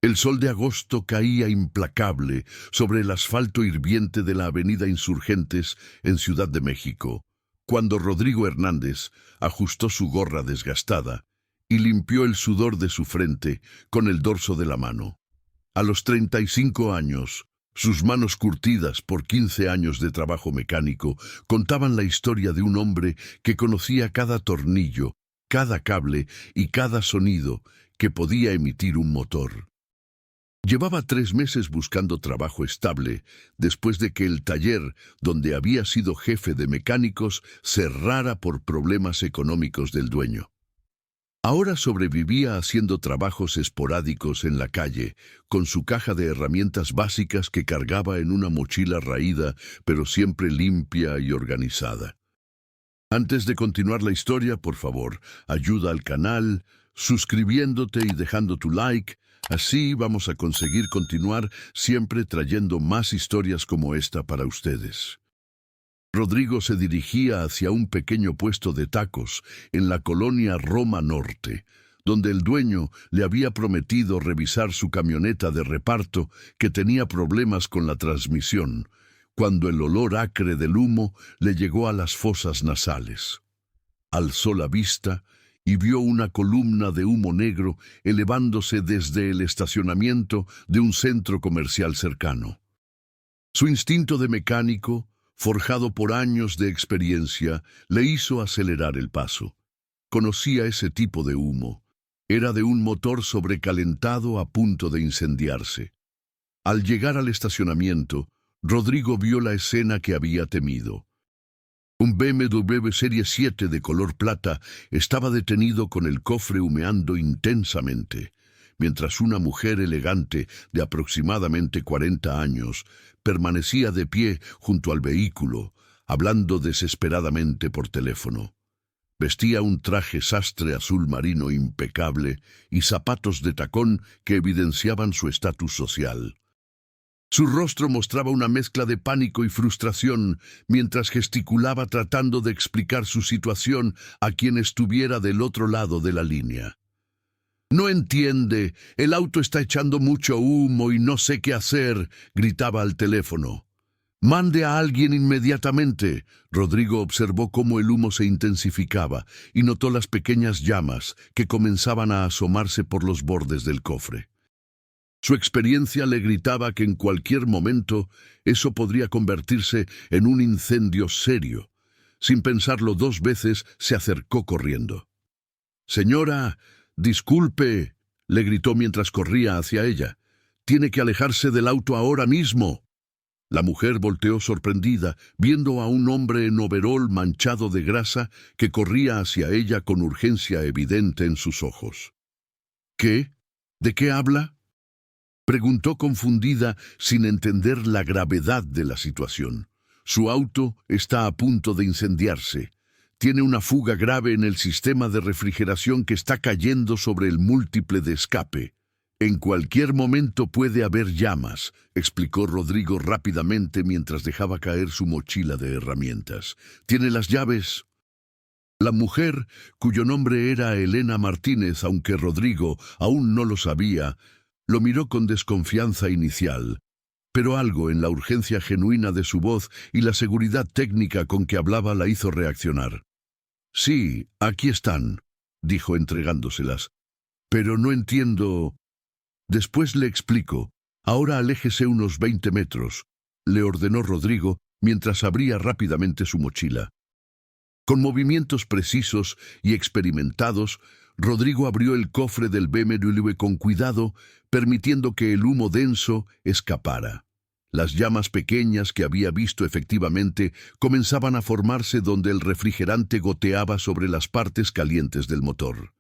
El sol de agosto caía implacable sobre el asfalto hirviente de la avenida Insurgentes en Ciudad de México, cuando Rodrigo Hernández ajustó su gorra desgastada y limpió el sudor de su frente con el dorso de la mano. A los 35 años, sus manos curtidas por 15 años de trabajo mecánico contaban la historia de un hombre que conocía cada tornillo, cada cable y cada sonido que podía emitir un motor. Llevaba 3 meses buscando trabajo estable después de que el taller donde había sido jefe de mecánicos cerrara por problemas económicos del dueño. Ahora sobrevivía haciendo trabajos esporádicos en la calle, con su caja de herramientas básicas que cargaba en una mochila raída, pero siempre limpia y organizada. Antes de continuar la historia, por favor, ayuda al canal, suscribiéndote y dejando tu like. Así vamos a conseguir continuar siempre trayendo más historias como esta para ustedes. Rodrigo se dirigía hacia un pequeño puesto de tacos en la colonia Roma Norte, donde el dueño le había prometido revisar su camioneta de reparto que tenía problemas con la transmisión, cuando el olor acre del humo le llegó a las fosas nasales. Alzó la vista y vio una columna de humo negro elevándose desde el estacionamiento de un centro comercial cercano. Su instinto de mecánico, forjado por años de experiencia, le hizo acelerar el paso. Conocía ese tipo de humo. Era de un motor sobrecalentado a punto de incendiarse. Al llegar al estacionamiento, Rodrigo vio la escena que había temido. Un BMW Serie 7 de color plata estaba detenido con el cofre humeando intensamente, mientras una mujer elegante de aproximadamente 40 años permanecía de pie junto al vehículo, hablando desesperadamente por teléfono. Vestía un traje sastre azul marino impecable y zapatos de tacón que evidenciaban su estatus social. Su rostro mostraba una mezcla de pánico y frustración mientras gesticulaba tratando de explicar su situación a quien estuviera del otro lado de la línea. «No entiende, el auto está echando mucho humo y no sé qué hacer», gritaba al teléfono. «Mande a alguien inmediatamente». Rodrigo observó cómo el humo se intensificaba y notó las pequeñas llamas que comenzaban a asomarse por los bordes del cofre. Su experiencia le gritaba que en cualquier momento eso podría convertirse en un incendio serio. Sin pensarlo 2 veces, se acercó corriendo. «Señora, disculpe», le gritó mientras corría hacia ella. «Tiene que alejarse del auto ahora mismo». La mujer volteó sorprendida, viendo a un hombre en overol manchado de grasa que corría hacia ella con urgencia evidente en sus ojos. «¿Qué? ¿De qué habla?», preguntó confundida sin entender la gravedad de la situación. «Su auto está a punto de incendiarse. Tiene una fuga grave en el sistema de refrigeración que está cayendo sobre el múltiple de escape. En cualquier momento puede haber llamas», explicó Rodrigo rápidamente mientras dejaba caer su mochila de herramientas. «¿Tiene las llaves?». La mujer, cuyo nombre era Elena Martínez, aunque Rodrigo aún no lo sabía, lo miró con desconfianza inicial, pero algo en la urgencia genuina de su voz y la seguridad técnica con que hablaba la hizo reaccionar. «Sí, aquí están», dijo entregándoselas. «Pero no entiendo». «Después le explico. Ahora aléjese unos 20 metros», le ordenó Rodrigo mientras abría rápidamente su mochila. Con movimientos precisos y experimentados, Rodrigo abrió el cofre del BMW con cuidado, permitiendo que el humo denso escapara. Las llamas pequeñas que había visto efectivamente comenzaban a formarse donde el refrigerante goteaba sobre las partes calientes del motor.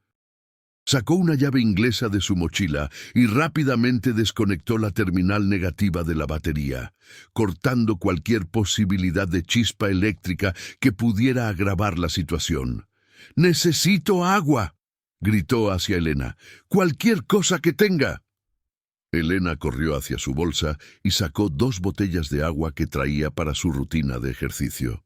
Sacó una llave inglesa de su mochila y rápidamente desconectó la terminal negativa de la batería, cortando cualquier posibilidad de chispa eléctrica que pudiera agravar la situación. «¡Necesito agua!», gritó hacia Elena. «¡Cualquier cosa que tenga!». Elena corrió hacia su bolsa y sacó 2 botellas de agua que traía para su rutina de ejercicio.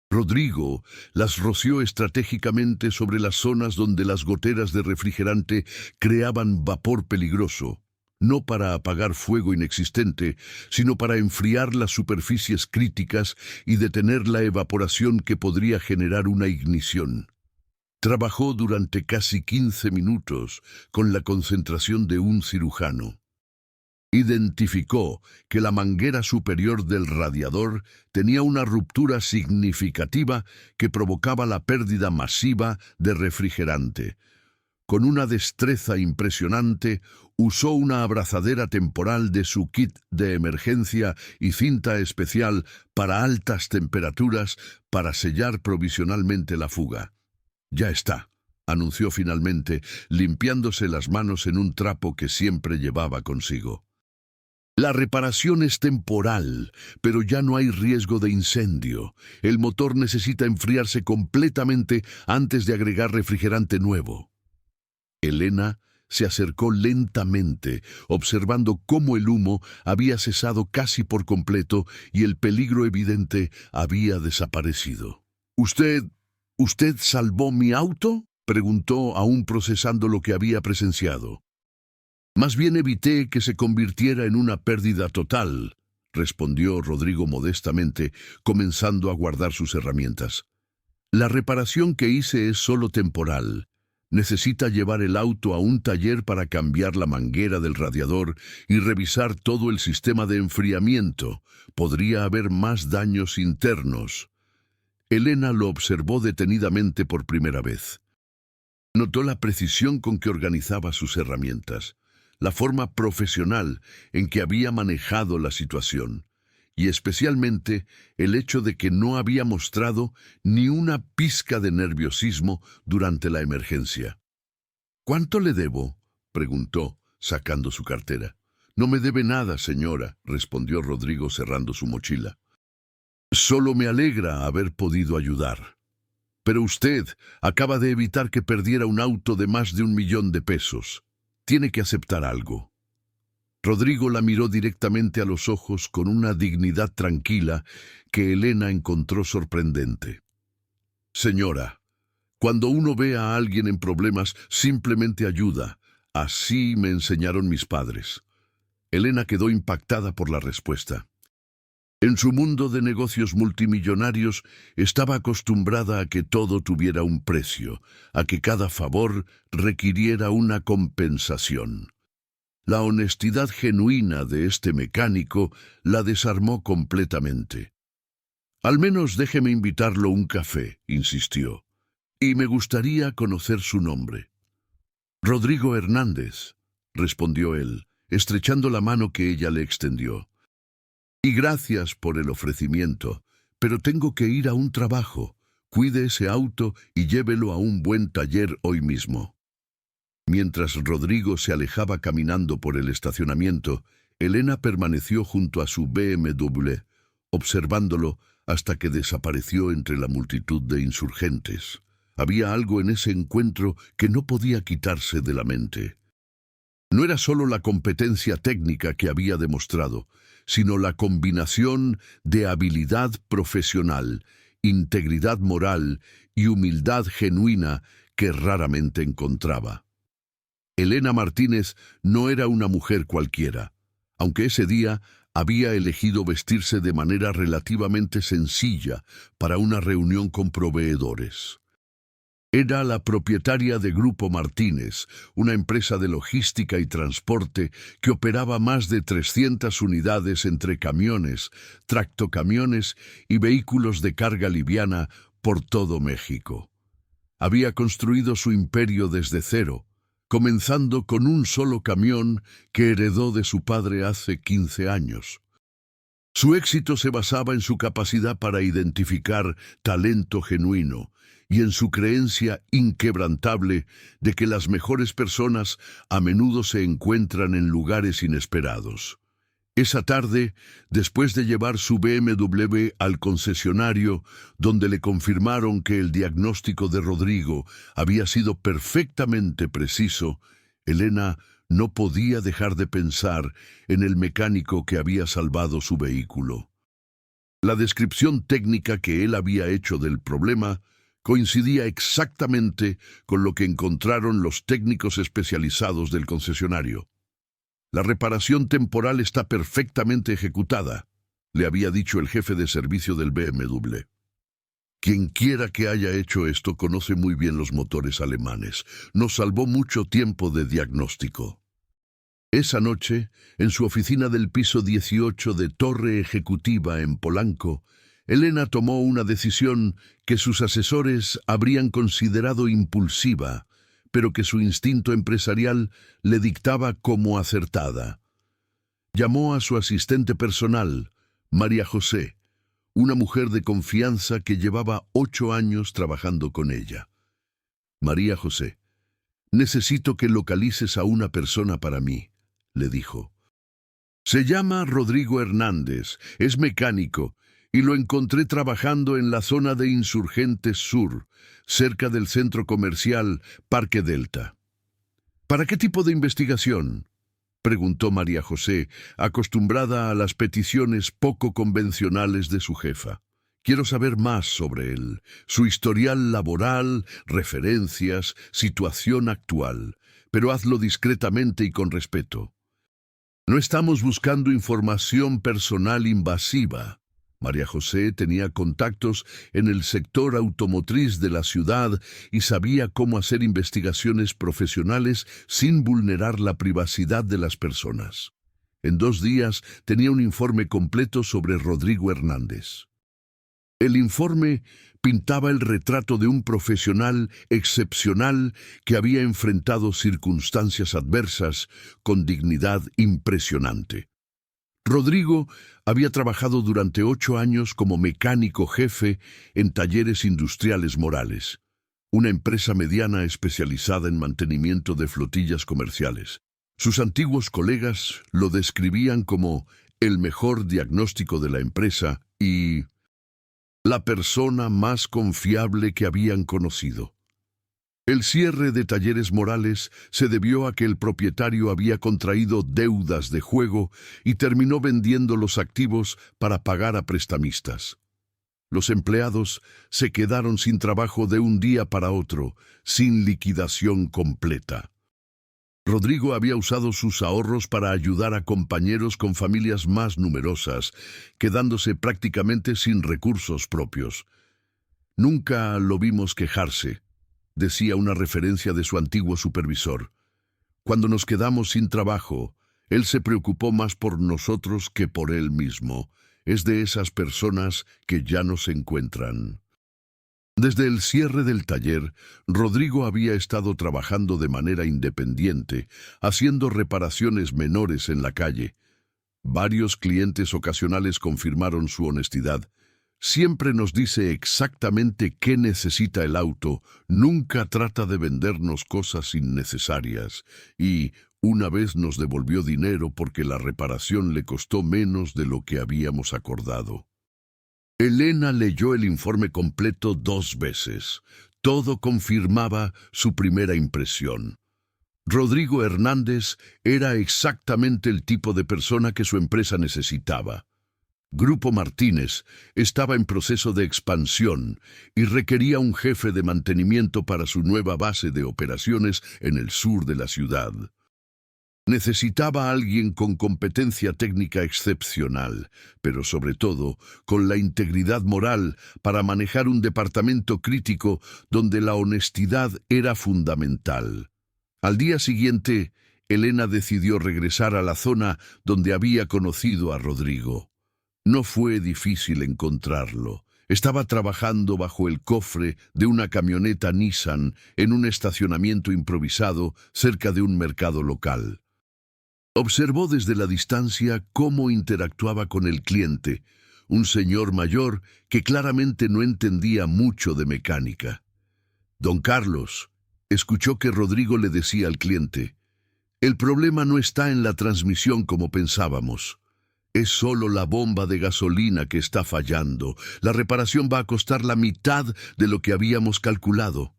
Rodrigo las roció estratégicamente sobre las zonas donde las goteras de refrigerante creaban vapor peligroso. no para apagar fuego inexistente, sino para enfriar las superficies críticas y detener la evaporación que podría generar una ignición. Trabajó durante casi 15 minutos con la concentración de un cirujano. Identificó que la manguera superior del radiador tenía una ruptura significativa que provocaba la pérdida masiva de refrigerante. Con una destreza impresionante, usó una abrazadera temporal de su kit de emergencia y cinta especial para altas temperaturas para sellar provisionalmente la fuga. «Ya está», anunció finalmente, limpiándose las manos en un trapo que siempre llevaba consigo. La reparación es temporal, pero ya no hay riesgo de incendio. El motor necesita enfriarse completamente antes de agregar refrigerante nuevo. Elena se acercó lentamente, observando cómo el humo había cesado casi por completo y el peligro evidente había desaparecido. ¿Usted salvó mi auto?», preguntó, aún procesando lo que había presenciado. «Más bien evité que se convirtiera en una pérdida total», respondió Rodrigo modestamente, comenzando a guardar sus herramientas. «La reparación que hice es solo temporal. Necesita llevar el auto a un taller para cambiar la manguera del radiador y revisar todo el sistema de enfriamiento. Podría haber más daños internos». Elena lo observó detenidamente por primera vez. Notó la precisión con que organizaba sus herramientas, la forma profesional en que había manejado la situación, y especialmente el hecho de que no había mostrado ni una pizca de nerviosismo durante la emergencia. «¿Cuánto le debo?», preguntó, sacando su cartera. «No me debe nada, señora», respondió Rodrigo cerrando su mochila. «Solo me alegra haber podido ayudar. Pero usted acaba de evitar que perdiera un auto de más de 1 millón de pesos. Tiene que aceptar algo». Rodrigo la miró directamente a los ojos con una dignidad tranquila que Elena encontró sorprendente. «Señora, cuando uno ve a alguien en problemas, simplemente ayuda. Así me enseñaron mis padres». Elena quedó impactada por la respuesta. En su mundo de negocios multimillonarios estaba acostumbrada a que todo tuviera un precio, a que cada favor requiriera una compensación. La honestidad genuina de este mecánico la desarmó completamente. «Al menos déjeme invitarlo a un café», insistió, «y me gustaría conocer su nombre». «Rodrigo Hernández», respondió él, estrechando la mano que ella le extendió. «Y gracias por el ofrecimiento, pero tengo que ir a un trabajo. Cuide ese auto y llévelo a un buen taller hoy mismo». Mientras Rodrigo se alejaba caminando por el estacionamiento, Elena permaneció junto a su BMW, observándolo hasta que desapareció entre la multitud de insurgentes. Había algo en ese encuentro que no podía quitarse de la mente. No era solo la competencia técnica que había demostrado, sino la combinación de habilidad profesional, integridad moral y humildad genuina que raramente encontraba. Elena Martínez no era una mujer cualquiera, aunque ese día había elegido vestirse de manera relativamente sencilla para una reunión con proveedores. Era la propietaria de Grupo Martínez, una empresa de logística y transporte que operaba más de 300 unidades entre camiones, tractocamiones y vehículos de carga liviana por todo México. Había construido su imperio desde cero, comenzando con un solo camión que heredó de su padre hace 15 años. Su éxito se basaba en su capacidad para identificar talento genuino y en su creencia inquebrantable de que las mejores personas a menudo se encuentran en lugares inesperados. Esa tarde, después de llevar su BMW al concesionario, donde le confirmaron que el diagnóstico de Rodrigo había sido perfectamente preciso, Elena no podía dejar de pensar en el mecánico que había salvado su vehículo. La descripción técnica que él había hecho del problema coincidía exactamente con lo que encontraron los técnicos especializados del concesionario. La reparación temporal está perfectamente ejecutada, le había dicho el jefe de servicio del BMW. Quien quiera que haya hecho esto conoce muy bien los motores alemanes. Nos salvó mucho tiempo de diagnóstico. Esa noche, en su oficina del piso 18 de Torre Ejecutiva en Polanco, Elena tomó una decisión que sus asesores habrían considerado impulsiva, pero que su instinto empresarial le dictaba como acertada. Llamó a su asistente personal, María José, una mujer de confianza que llevaba 8 años trabajando con ella. María José, necesito que localices a una persona para mí, le dijo. Se llama Rodrigo Hernández, es mecánico, y lo encontré trabajando en la zona de Insurgentes Sur, cerca del centro comercial Parque Delta. ¿Para qué tipo de investigación?, preguntó María José, acostumbrada a las peticiones poco convencionales de su jefa. Quiero saber más sobre él, su historial laboral, referencias, situación actual, pero hazlo discretamente y con respeto. No estamos buscando información personal invasiva. María José tenía contactos en el sector automotriz de la ciudad y sabía cómo hacer investigaciones profesionales sin vulnerar la privacidad de las personas. En 2 días tenía un informe completo sobre Rodrigo Hernández. El informe pintaba el retrato de un profesional excepcional que había enfrentado circunstancias adversas con dignidad impresionante. Rodrigo había trabajado durante 8 años como mecánico jefe en Talleres Industriales Morales, una empresa mediana especializada en mantenimiento de flotillas comerciales. Sus antiguos colegas lo describían como el mejor diagnóstico de la empresa y la persona más confiable que habían conocido. El cierre de Talleres Morales se debió a que el propietario había contraído deudas de juego y terminó vendiendo los activos para pagar a prestamistas. Los empleados se quedaron sin trabajo de un día para otro, sin liquidación completa. Rodrigo había usado sus ahorros para ayudar a compañeros con familias más numerosas, quedándose prácticamente sin recursos propios. Nunca lo vimos quejarse, decía una referencia de su antiguo supervisor. Cuando nos quedamos sin trabajo, él se preocupó más por nosotros que por él mismo. Es de esas personas que ya no se encuentran. Desde el cierre del taller, Rodrigo había estado trabajando de manera independiente, haciendo reparaciones menores en la calle. Varios clientes ocasionales confirmaron su honestidad. Siempre nos dice exactamente qué necesita el auto, nunca trata de vendernos cosas innecesarias y una vez nos devolvió dinero porque la reparación le costó menos de lo que habíamos acordado. Elena leyó el informe completo 2 veces. Todo confirmaba su primera impresión. Rodrigo Hernández era exactamente el tipo de persona que su empresa necesitaba. Grupo Martínez estaba en proceso de expansión y requería un jefe de mantenimiento para su nueva base de operaciones en el sur de la ciudad. Necesitaba a alguien con competencia técnica excepcional, pero sobre todo con la integridad moral para manejar un departamento crítico donde la honestidad era fundamental. Al día siguiente, Elena decidió regresar a la zona donde había conocido a Rodrigo. No fue difícil encontrarlo. Estaba trabajando bajo el cofre de una camioneta Nissan en un estacionamiento improvisado cerca de un mercado local. Observó desde la distancia cómo interactuaba con el cliente, un señor mayor que claramente no entendía mucho de mecánica. Don Carlos escuchó que Rodrigo le decía al cliente: «El problema no está en la transmisión como pensábamos. Es solo la bomba de gasolina que está fallando. La reparación va a costar la mitad de lo que habíamos calculado».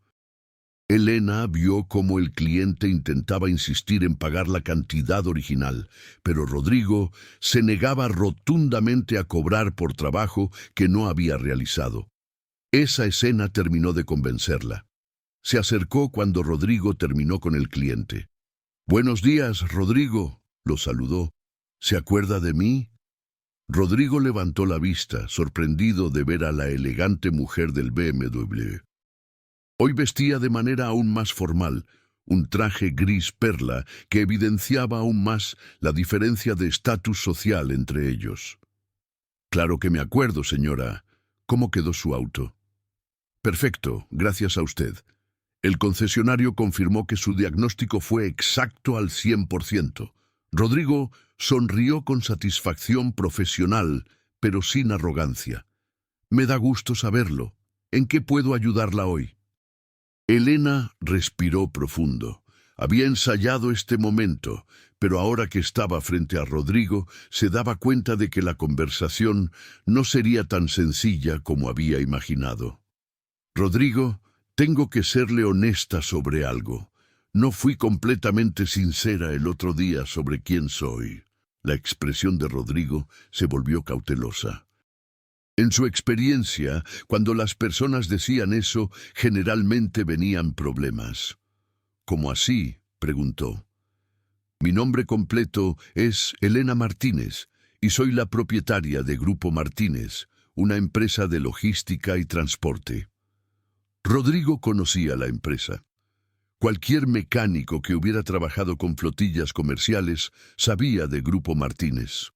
Elena vio cómo el cliente intentaba insistir en pagar la cantidad original, pero Rodrigo se negaba rotundamente a cobrar por trabajo que no había realizado. Esa escena terminó de convencerla. Se acercó cuando Rodrigo terminó con el cliente. «Buenos días, Rodrigo», Lo saludó. ¿Se acuerda de mí? Rodrigo levantó la vista, sorprendido de ver a la elegante mujer del BMW. Hoy vestía de manera aún más formal, un traje gris perla que evidenciaba aún más la diferencia de estatus social entre ellos. Claro que me acuerdo, señora. ¿Cómo quedó su auto? Perfecto, gracias a usted. El concesionario confirmó que su diagnóstico fue exacto al 100%. Rodrigo sonrió con satisfacción profesional, pero sin arrogancia. Me da gusto saberlo. ¿En qué puedo ayudarla hoy? Elena respiró profundo. Había ensayado este momento, pero ahora que estaba frente a Rodrigo, se daba cuenta de que la conversación no sería tan sencilla como había imaginado. Rodrigo, tengo que serle honesta sobre algo. No fui completamente sincera el otro día sobre quién soy. La expresión de Rodrigo se volvió cautelosa. En su experiencia, cuando las personas decían eso, generalmente venían problemas. ¿Cómo así?, preguntó. Mi nombre completo es Elena Martínez y soy la propietaria de Grupo Martínez, una empresa de logística y transporte. Rodrigo conocía la empresa. Cualquier mecánico que hubiera trabajado con flotillas comerciales sabía de Grupo Martínez.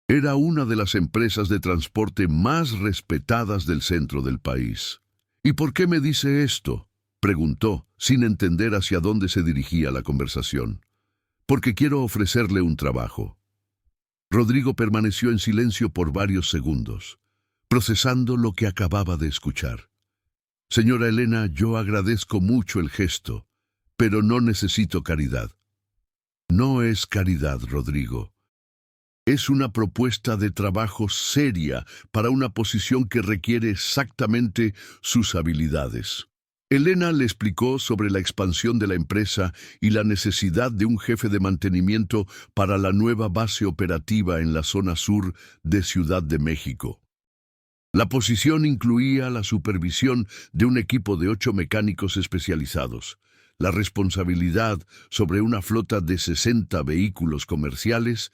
Era una de las empresas de transporte más respetadas del centro del país. ¿Y por qué me dice esto?, preguntó, sin entender hacia dónde se dirigía la conversación. Porque quiero ofrecerle un trabajo. Rodrigo permaneció en silencio por varios segundos, procesando lo que acababa de escuchar. Señora Elena, yo agradezco mucho el gesto, pero no necesito caridad. No es caridad, Rodrigo. Es una propuesta de trabajo seria para una posición que requiere exactamente sus habilidades. Elena le explicó sobre la expansión de la empresa y la necesidad de un jefe de mantenimiento para la nueva base operativa en la zona sur de Ciudad de México. La posición incluía la supervisión de un equipo de 8 mecánicos especializados, la responsabilidad sobre una flota de 60 vehículos comerciales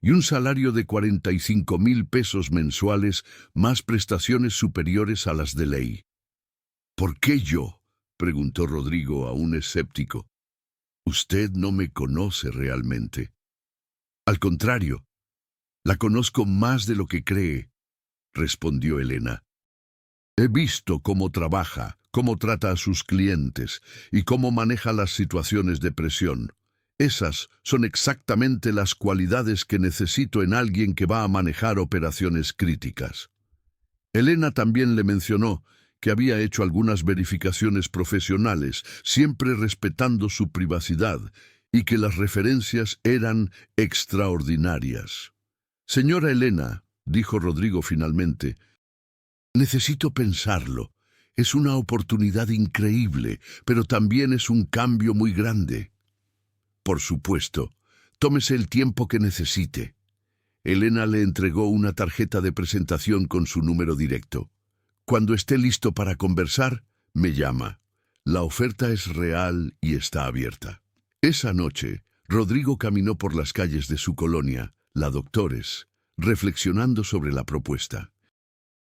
y un salario de 45,000 pesos mensuales más prestaciones superiores a las de ley. ¿Por qué yo?, preguntó Rodrigo, aún escéptico. Usted no me conoce realmente. Al contrario, la conozco más de lo que cree, respondió Elena. He visto cómo trabaja, cómo trata a sus clientes y cómo maneja las situaciones de presión. Esas son exactamente las cualidades que necesito en alguien que va a manejar operaciones críticas. Elena también le mencionó que había hecho algunas verificaciones profesionales, siempre respetando su privacidad, y que las referencias eran extraordinarias. Señora Elena, dijo Rodrigo finalmente, necesito pensarlo. Es una oportunidad increíble, pero también es un cambio muy grande. Por supuesto, tómese el tiempo que necesite. Elena le entregó una tarjeta de presentación con su número directo. Cuando esté listo para conversar, me llama. La oferta es real y está abierta. Esa noche, Rodrigo caminó por las calles de su colonia, La Doctores, reflexionando sobre la propuesta.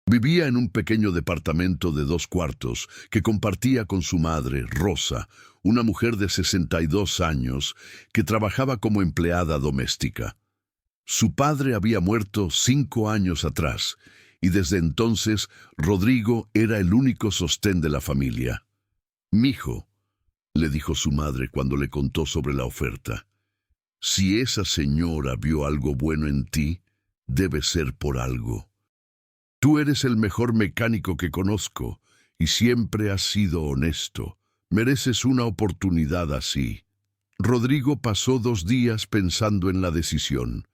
Vivía en un pequeño departamento de 2 cuartos que compartía con su madre, Rosa, una mujer de 62 años que trabajaba como empleada doméstica. Su padre había muerto 5 años atrás, y desde entonces Rodrigo era el único sostén de la familia. «Mijo», le dijo su madre cuando le contó sobre la oferta, «si esa señora vio algo bueno en ti, debe ser por algo. Tú eres el mejor mecánico que conozco y siempre has sido honesto. Mereces una oportunidad así». Rodrigo pasó 2 días pensando en la decisión.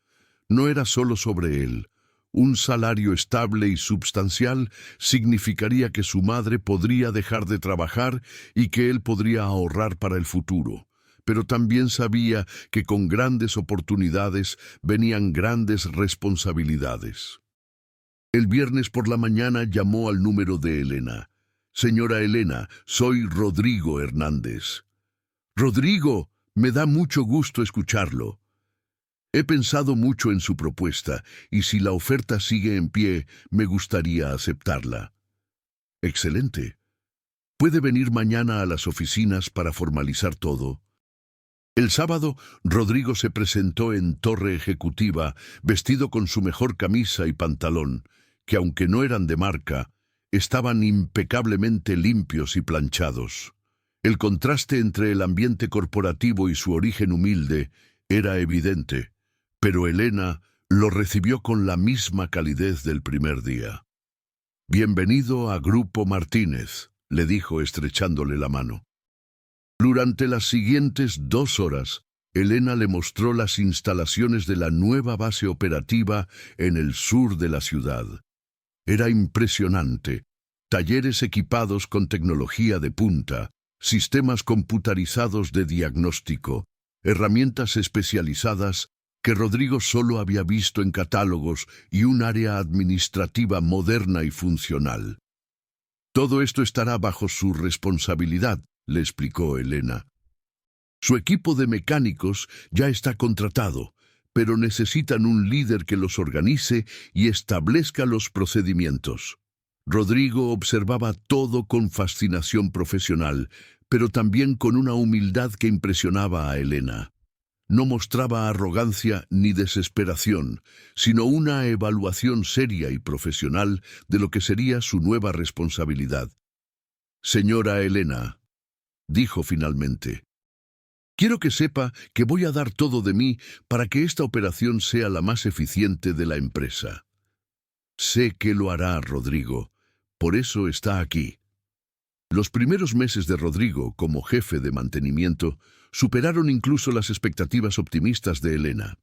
No era solo sobre él. Un salario estable y substancial significaría que su madre podría dejar de trabajar y que él podría ahorrar para el futuro. Pero también sabía que con grandes oportunidades venían grandes responsabilidades. El viernes por la mañana llamó al número de Elena. «Señora Elena, soy Rodrigo Hernández». «Rodrigo, me da mucho gusto escucharlo». He pensado mucho en su propuesta, y si la oferta sigue en pie, me gustaría aceptarla. Excelente. ¿Puede venir mañana a las oficinas para formalizar todo? El sábado, Rodrigo se presentó en Torre Ejecutiva, vestido con su mejor camisa y pantalón, que aunque no eran de marca, estaban impecablemente limpios y planchados. El contraste entre el ambiente corporativo y su origen humilde era evidente, pero Elena lo recibió con la misma calidez del primer día. «Bienvenido a Grupo Martínez», le dijo estrechándole la mano. Durante las siguientes 2 horas, Elena le mostró las instalaciones de la nueva base operativa en el sur de la ciudad. Era impresionante. Talleres equipados con tecnología de punta, sistemas computarizados de diagnóstico, herramientas especializadas que Rodrigo solo había visto en catálogos y un área administrativa moderna y funcional. «Todo esto estará bajo su responsabilidad», le explicó Elena. «Su equipo de mecánicos ya está contratado, pero necesitan un líder que los organice y establezca los procedimientos». Rodrigo observaba todo con fascinación profesional, pero también con una humildad que impresionaba a Elena. No mostraba arrogancia ni desesperación, sino una evaluación seria y profesional de lo que sería su nueva responsabilidad. «Señora Elena», dijo finalmente, «quiero que sepa que voy a dar todo de mí para que esta operación sea la más eficiente de la empresa». «Sé que lo hará, Rodrigo. Por eso está aquí». Los primeros meses de Rodrigo como jefe de mantenimiento superaron incluso las expectativas optimistas de Elena.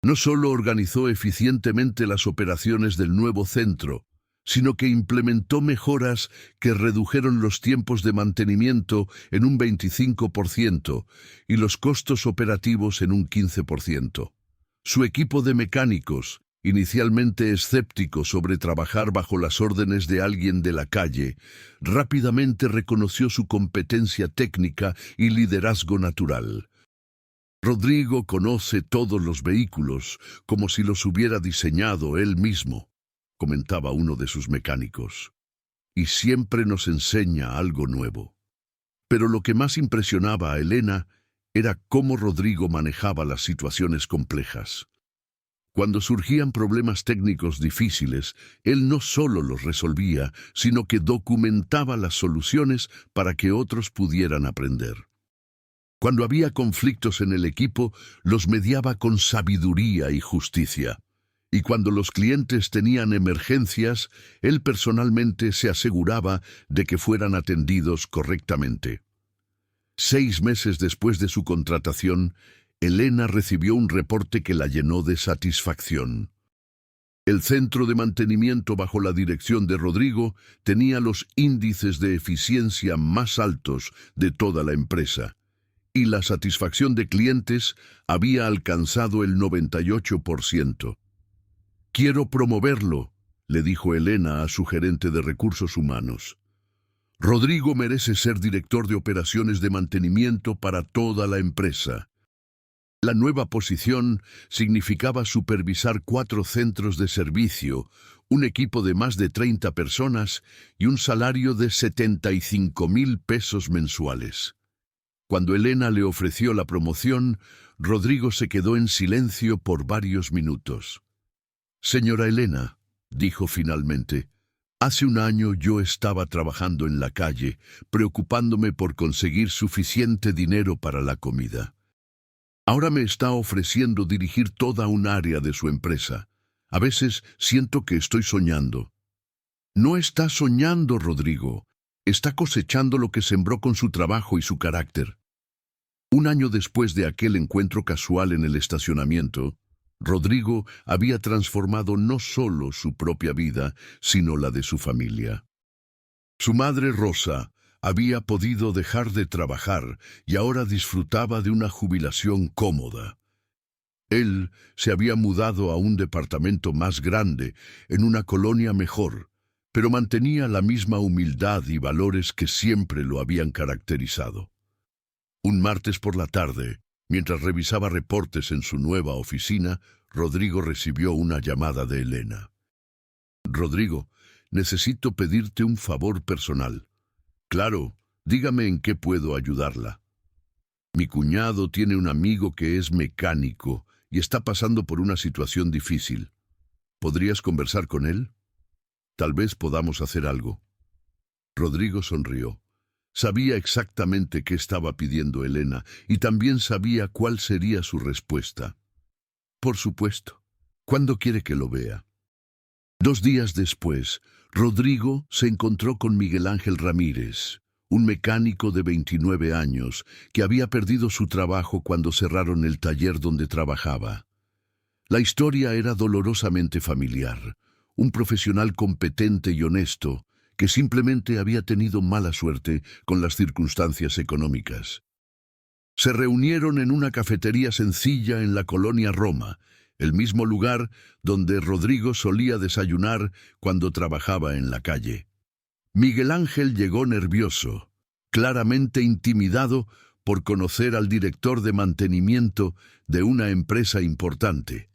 No solo organizó eficientemente las operaciones del nuevo centro, sino que implementó mejoras que redujeron los tiempos de mantenimiento en un 25% y los costos operativos en un 15%. Su equipo de mecánicos, inicialmente escéptico sobre trabajar bajo las órdenes de alguien de la calle, rápidamente reconoció su competencia técnica y liderazgo natural. «Rodrigo conoce todos los vehículos como si los hubiera diseñado él mismo», comentaba uno de sus mecánicos, «y siempre nos enseña algo nuevo». Pero lo que más impresionaba a Elena era cómo Rodrigo manejaba las situaciones complejas. Cuando surgían problemas técnicos difíciles, él no solo los resolvía, sino que documentaba las soluciones para que otros pudieran aprender. Cuando había conflictos en el equipo, los mediaba con sabiduría y justicia. Y cuando los clientes tenían emergencias, él personalmente se aseguraba de que fueran atendidos correctamente. 6 meses después de su contratación, Elena recibió un reporte que la llenó de satisfacción. El centro de mantenimiento bajo la dirección de Rodrigo tenía los índices de eficiencia más altos de toda la empresa, y la satisfacción de clientes había alcanzado el 98%. «Quiero promoverlo», le dijo Elena a su gerente de recursos humanos. «Rodrigo merece ser director de operaciones de mantenimiento para toda la empresa». La nueva posición significaba supervisar 4 centros de servicio, un equipo de más de 30 personas y un salario de 75,000 pesos mensuales. Cuando Elena le ofreció la promoción, Rodrigo se quedó en silencio por varios minutos. «Señora Elena», dijo finalmente, «hace un año yo estaba trabajando en la calle, preocupándome por conseguir suficiente dinero para la comida. Ahora me está ofreciendo dirigir toda un área de su empresa. A veces siento que estoy soñando». «No está soñando, Rodrigo. Está cosechando lo que sembró con su trabajo y su carácter». Un año después de aquel encuentro casual en el estacionamiento, Rodrigo había transformado no solo su propia vida, sino la de su familia. Su madre Rosa había podido dejar de trabajar y ahora disfrutaba de una jubilación cómoda. Él se había mudado a un departamento más grande, en una colonia mejor, pero mantenía la misma humildad y valores que siempre lo habían caracterizado. Un martes por la tarde, Mientras revisaba reportes en su nueva oficina, Rodrigo recibió una llamada de Elena. Rodrigo, necesito pedirte un favor personal. Claro, dígame en qué puedo ayudarla. Mi cuñado tiene un amigo que es mecánico y está pasando por una situación difícil. ¿Podrías conversar con él? Tal vez podamos hacer algo. Rodrigo sonrió. Sabía exactamente qué estaba pidiendo Elena y también sabía cuál sería su respuesta. Por supuesto. ¿Cuándo quiere que lo vea? 2 días después, Rodrigo se encontró con Miguel Ángel Ramírez, un mecánico de 29 años que había perdido su trabajo cuando cerraron el taller donde trabajaba. La historia era dolorosamente familiar. Un profesional competente y honesto que simplemente había tenido mala suerte con las circunstancias económicas. Se reunieron en una cafetería sencilla en la colonia Roma, el mismo lugar donde Rodrigo solía desayunar cuando trabajaba en la calle. Miguel Ángel llegó nervioso, claramente intimidado por conocer al director de mantenimiento de una empresa importante.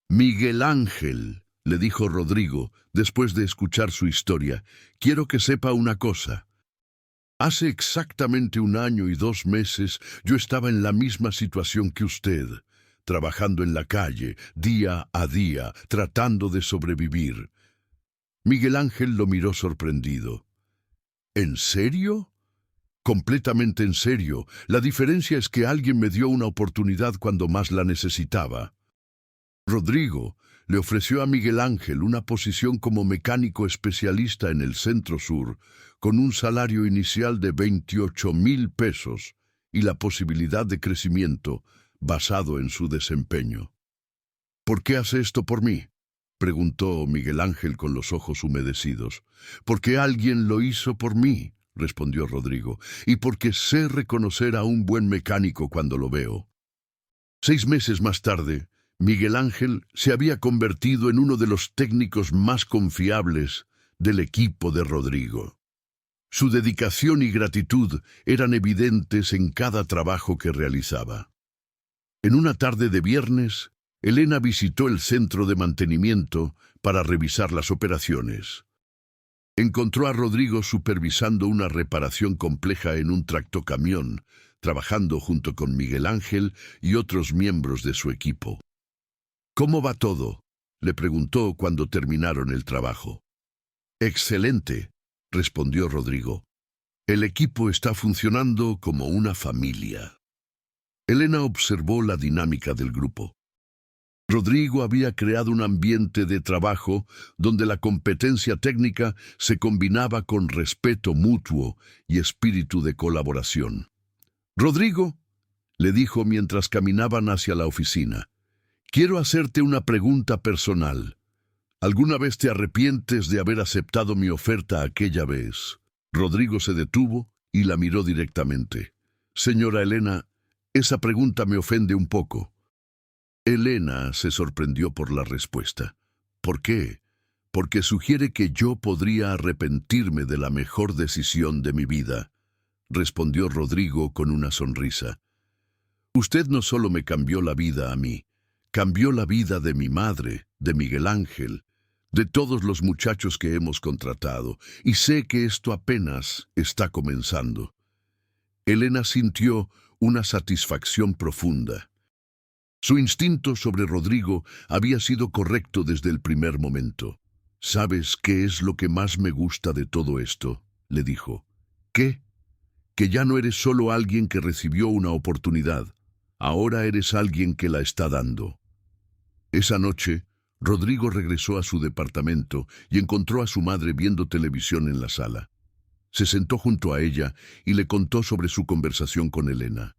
Miguel Ángel, le dijo Rodrigo, después de escuchar su historia, quiero que sepa una cosa. Hace exactamente 1 año y 2 meses yo estaba en la misma situación que usted, trabajando en la calle, día a día, tratando de sobrevivir. Miguel Ángel lo miró sorprendido. ¿En serio? Completamente en serio. La diferencia es que alguien me dio una oportunidad cuando más la necesitaba. Rodrigo le ofreció a Miguel Ángel una posición como mecánico especialista en el Centro Sur, con un salario inicial de 28,000 pesos y la posibilidad de crecimiento basado en su desempeño. ¿Por qué hace esto por mí?, preguntó Miguel Ángel con los ojos humedecidos. Porque alguien lo hizo por mí, respondió Rodrigo, y porque sé reconocer a un buen mecánico cuando lo veo. 6 meses más tarde, Miguel Ángel se había convertido en uno de los técnicos más confiables del equipo de Rodrigo. Su dedicación y gratitud eran evidentes en cada trabajo que realizaba. En una tarde de viernes, Elena visitó el centro de mantenimiento para revisar las operaciones. Encontró a Rodrigo supervisando una reparación compleja en un tractocamión, trabajando junto con Miguel Ángel y otros miembros de su equipo. ¿Cómo va todo?, le preguntó cuando terminaron el trabajo. Excelente, respondió Rodrigo. El equipo está funcionando como una familia. Elena observó la dinámica del grupo. Rodrigo había creado un ambiente de trabajo donde la competencia técnica se combinaba con respeto mutuo y espíritu de colaboración. Rodrigo, le dijo mientras caminaban hacia la oficina, quiero hacerte una pregunta personal. ¿Alguna vez te arrepientes de haber aceptado mi oferta aquella vez? Rodrigo se detuvo y la miró directamente. Señora Elena, esa pregunta me ofende un poco. Elena se sorprendió por la respuesta. ¿Por qué? Porque sugiere que yo podría arrepentirme de la mejor decisión de mi vida, respondió Rodrigo con una sonrisa. Usted no solo me cambió la vida a mí, cambió la vida de mi madre, de Miguel Ángel, de todos los muchachos que hemos contratado, y sé que esto apenas está comenzando. Elena sintió una satisfacción profunda. Su instinto sobre Rodrigo había sido correcto desde el primer momento. ¿Sabes qué es lo que más me gusta de todo esto?, le dijo. ¿Qué? Que ya no eres solo alguien que recibió una oportunidad. Ahora eres alguien que la está dando. Esa noche, Rodrigo regresó a su departamento y encontró a su madre viendo televisión en la sala. Se sentó junto a ella y le contó sobre su conversación con Elena.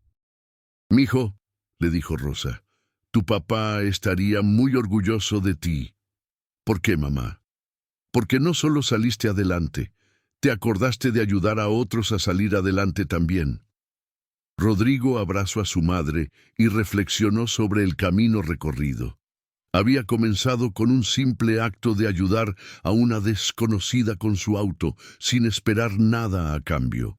«Mijo», le dijo Rosa, «tu papá estaría muy orgulloso de ti». «¿Por qué, mamá?» «Porque no solo saliste adelante, te acordaste de ayudar a otros a salir adelante también». Rodrigo abrazó a su madre y reflexionó sobre el camino recorrido. Había comenzado con un simple acto de ayudar a una desconocida con su auto, sin esperar nada a cambio.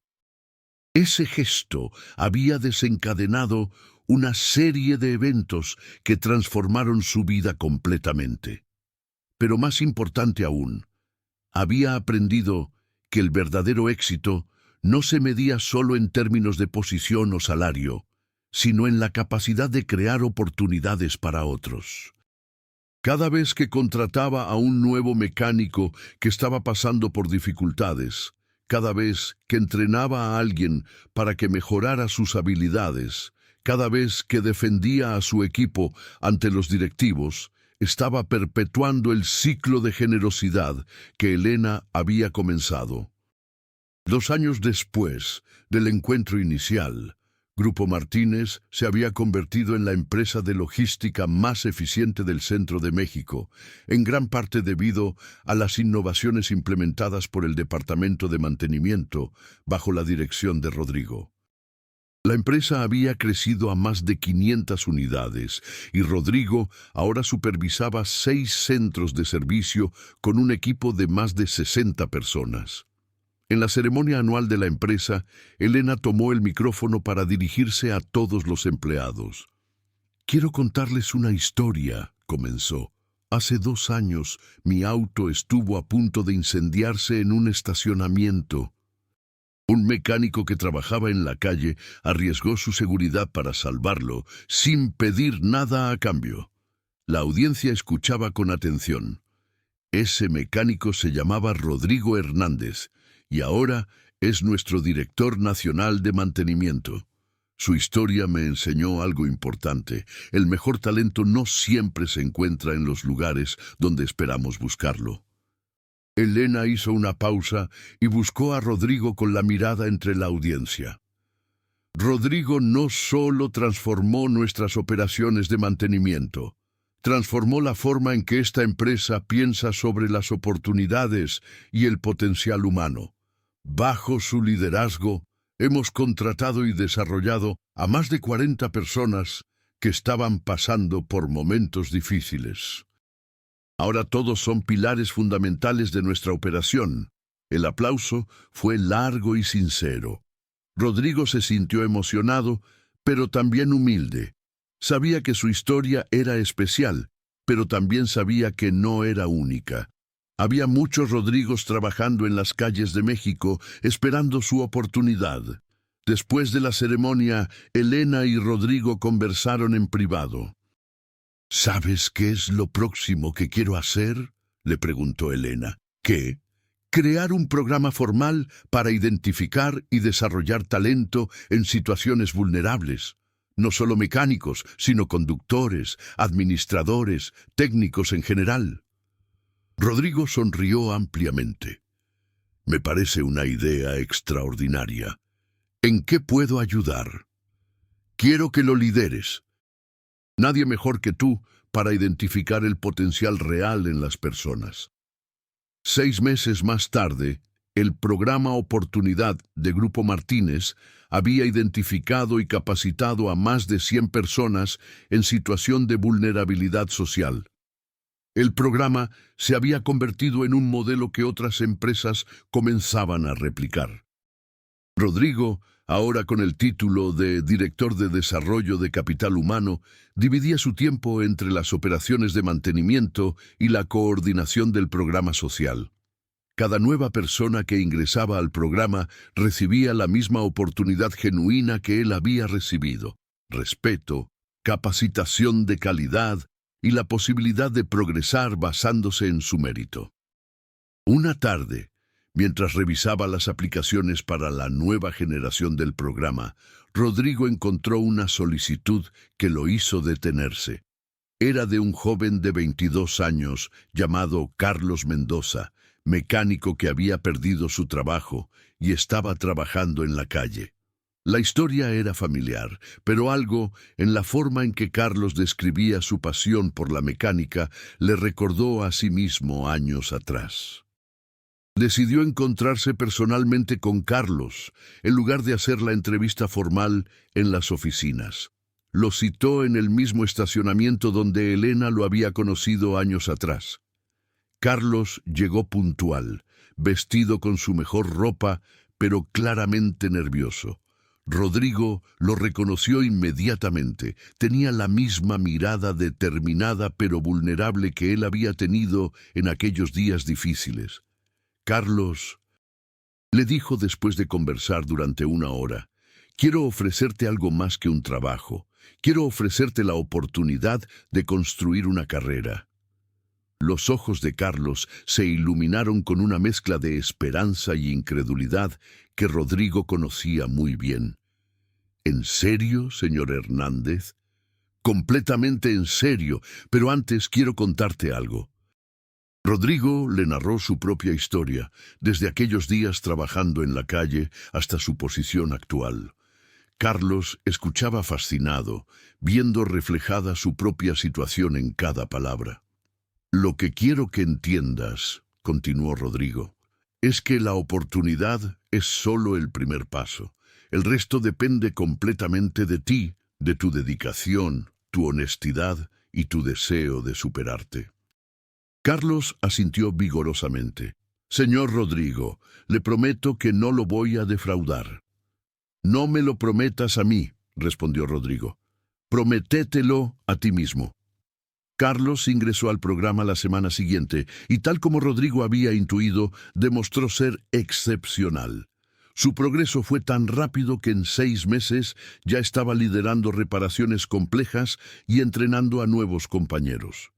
Ese gesto había desencadenado una serie de eventos que transformaron su vida completamente. Pero más importante aún, había aprendido que el verdadero éxito no se medía solo en términos de posición o salario, sino en la capacidad de crear oportunidades para otros. Cada vez que contrataba a un nuevo mecánico que estaba pasando por dificultades, cada vez que entrenaba a alguien para que mejorara sus habilidades, cada vez que defendía a su equipo ante los directivos, estaba perpetuando el ciclo de generosidad que Elena había comenzado. 2 años después del encuentro inicial, Grupo Martínez se había convertido en la empresa de logística más eficiente del centro de México, en gran parte debido a las innovaciones implementadas por el Departamento de Mantenimiento bajo la dirección de Rodrigo. La empresa había crecido a más de 500 unidades y Rodrigo ahora supervisaba 6 centros de servicio con un equipo de más de 60 personas. En la ceremonia anual de la empresa, Elena tomó el micrófono para dirigirse a todos los empleados. «Quiero contarles una historia», comenzó. «Hace 2 años, mi auto estuvo a punto de incendiarse en un estacionamiento. Un mecánico que trabajaba en la calle arriesgó su seguridad para salvarlo, sin pedir nada a cambio». La audiencia escuchaba con atención. Ese mecánico se llamaba Rodrigo Hernández, y ahora es nuestro director nacional de mantenimiento. Su historia me enseñó algo importante. El mejor talento no siempre se encuentra en los lugares donde esperamos buscarlo. Elena hizo una pausa y buscó a Rodrigo con la mirada entre la audiencia. Rodrigo no solo transformó nuestras operaciones de mantenimiento, transformó la forma en que esta empresa piensa sobre las oportunidades y el potencial humano. Bajo su liderazgo, hemos contratado y desarrollado a más de 40 personas que estaban pasando por momentos difíciles. Ahora todos son pilares fundamentales de nuestra operación. El aplauso fue largo y sincero. Rodrigo se sintió emocionado, pero también humilde. Sabía que su historia era especial, pero también sabía que no era única. Había muchos Rodrigos trabajando en las calles de México, esperando su oportunidad. Después de la ceremonia, Elena y Rodrigo conversaron en privado. «¿Sabes qué es lo próximo que quiero hacer?», le preguntó Elena. «¿Qué? Crear un programa formal para identificar y desarrollar talento en situaciones vulnerables. No solo mecánicos, sino conductores, administradores, técnicos en general». Rodrigo sonrió ampliamente. «Me parece una idea extraordinaria. ¿En qué puedo ayudar? Quiero que lo lideres. Nadie mejor que tú para identificar el potencial real en las personas». 6 meses más tarde, el programa Oportunidad de Grupo Martínez había identificado y capacitado a más de 100 personas en situación de vulnerabilidad social. El programa se había convertido en un modelo que otras empresas comenzaban a replicar. Rodrigo, ahora con el título de Director de Desarrollo de Capital Humano, dividía su tiempo entre las operaciones de mantenimiento y la coordinación del programa social. Cada nueva persona que ingresaba al programa recibía la misma oportunidad genuina que él había recibido: respeto, capacitación de calidad y la posibilidad de progresar basándose en su mérito. Una tarde, mientras revisaba las aplicaciones para la nueva generación del programa, Rodrigo encontró una solicitud que lo hizo detenerse. Era de un joven de 22 años llamado Carlos Mendoza, mecánico que había perdido su trabajo y estaba trabajando en la calle. La historia era familiar, pero algo en la forma en que Carlos describía su pasión por la mecánica le recordó a sí mismo años atrás. Decidió encontrarse personalmente con Carlos, en lugar de hacer la entrevista formal en las oficinas. Lo citó en el mismo estacionamiento donde Elena lo había conocido años atrás. Carlos llegó puntual, vestido con su mejor ropa, pero claramente nervioso. Rodrigo lo reconoció inmediatamente. Tenía la misma mirada determinada pero vulnerable que él había tenido en aquellos días difíciles. «Carlos», le dijo después de conversar durante una hora, «quiero ofrecerte algo más que un trabajo. Quiero ofrecerte la oportunidad de construir una carrera». Los ojos de Carlos se iluminaron con una mezcla de esperanza y incredulidad que Rodrigo conocía muy bien. «¿En serio, señor Hernández?» «Completamente en serio, pero antes quiero contarte algo». Rodrigo le narró su propia historia, desde aquellos días trabajando en la calle hasta su posición actual. Carlos escuchaba fascinado, viendo reflejada su propia situación en cada palabra. «Lo que quiero que entiendas», continuó Rodrigo, «es que la oportunidad es solo el primer paso. El resto depende completamente de ti, de tu dedicación, tu honestidad y tu deseo de superarte». Carlos asintió vigorosamente. «Señor Rodrigo, le prometo que no lo voy a defraudar». «No me lo prometas a mí», respondió Rodrigo. «Prométetelo a ti mismo». Carlos ingresó al programa la semana siguiente y, tal como Rodrigo había intuido, demostró ser excepcional. Su progreso fue tan rápido que en 6 meses ya estaba liderando reparaciones complejas y entrenando a nuevos compañeros.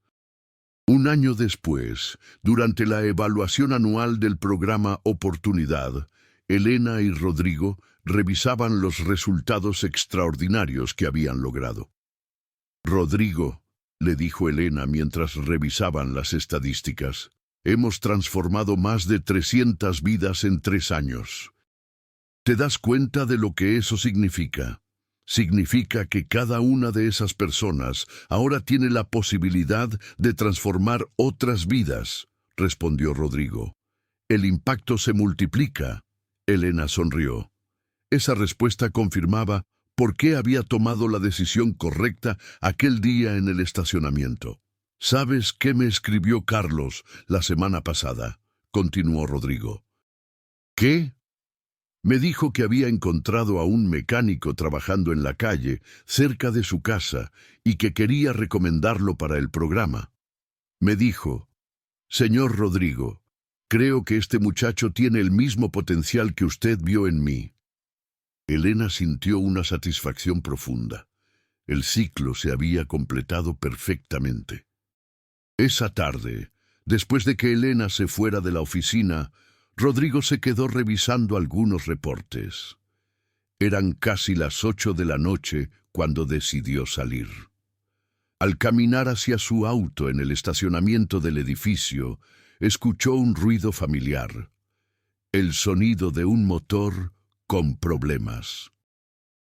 Un año después, durante la evaluación anual del programa Oportunidad, Elena y Rodrigo revisaban los resultados extraordinarios que habían logrado. «Rodrigo», le dijo Elena mientras revisaban las estadísticas, «hemos transformado más de 300 vidas en 3 años. ¿Te das cuenta de lo que eso significa? Significa que cada una de esas personas ahora tiene la posibilidad de transformar otras vidas», respondió Rodrigo. «El impacto se multiplica». Elena sonrió. Esa respuesta confirmaba por qué había tomado la decisión correcta aquel día en el estacionamiento. «¿Sabes qué me escribió Carlos la semana pasada?», continuó Rodrigo. «¿Qué?». «Me dijo que había encontrado a un mecánico trabajando en la calle, cerca de su casa, y que quería recomendarlo para el programa. Me dijo: «Señor Rodrigo, creo que este muchacho tiene el mismo potencial que usted vio en mí». Elena sintió una satisfacción profunda. El ciclo se había completado perfectamente. Esa tarde, después de que Elena se fuera de la oficina, Rodrigo se quedó revisando algunos reportes. Eran casi las 8 de la noche cuando decidió salir. Al caminar hacia su auto en el estacionamiento del edificio, escuchó un ruido familiar. El sonido de un motor con problemas.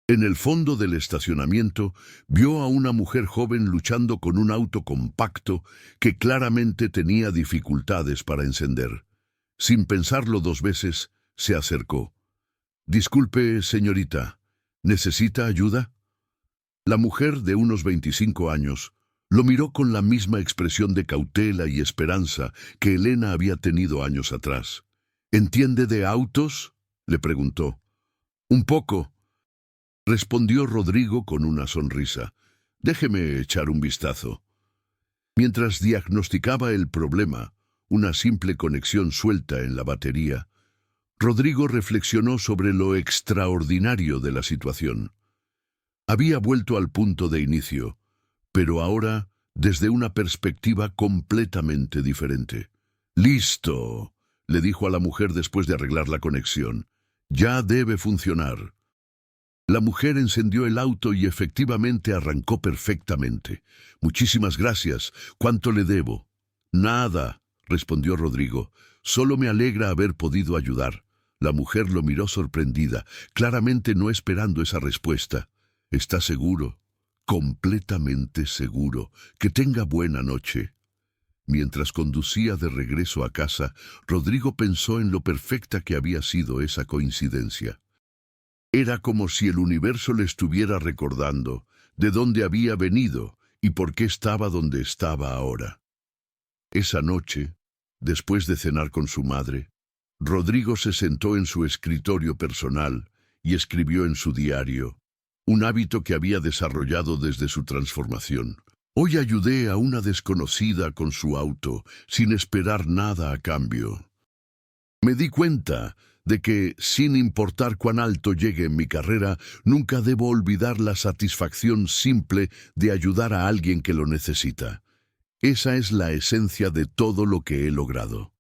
En el fondo del estacionamiento, vio a una mujer joven luchando con un auto compacto que claramente tenía dificultades para encender. Sin pensarlo 2 veces, se acercó. «Disculpe, señorita, ¿necesita ayuda?». La mujer, de unos 25 años, lo miró con la misma expresión de cautela y esperanza que Elena había tenido años atrás. «¿Entiende de autos?», le preguntó. «Un poco», respondió Rodrigo con una sonrisa. «Déjeme echar un vistazo». Mientras diagnosticaba el problema, una simple conexión suelta en la batería, Rodrigo reflexionó sobre lo extraordinario de la situación. Había vuelto al punto de inicio, pero ahora desde una perspectiva completamente diferente. «Listo», le dijo a la mujer después de arreglar la conexión. «Ya debe funcionar». La mujer encendió el auto y efectivamente arrancó perfectamente. «Muchísimas gracias. ¿Cuánto le debo?». «Nada», respondió Rodrigo. «Solo me alegra haber podido ayudar». La mujer lo miró sorprendida, claramente no esperando esa respuesta. «¿Está seguro?». «Completamente seguro. Que tenga buena noche». Mientras conducía de regreso a casa, Rodrigo pensó en lo perfecta que había sido esa coincidencia. Era como si el universo le estuviera recordando de dónde había venido y por qué estaba donde estaba ahora. Esa noche, después de cenar con su madre, Rodrigo se sentó en su escritorio personal y escribió en su diario, un hábito que había desarrollado desde su transformación. Hoy ayudé a una desconocida con su auto, sin esperar nada a cambio. Me di cuenta de que, sin importar cuán alto llegue en mi carrera, nunca debo olvidar la satisfacción simple de ayudar a alguien que lo necesita. Esa es la esencia de todo lo que he logrado.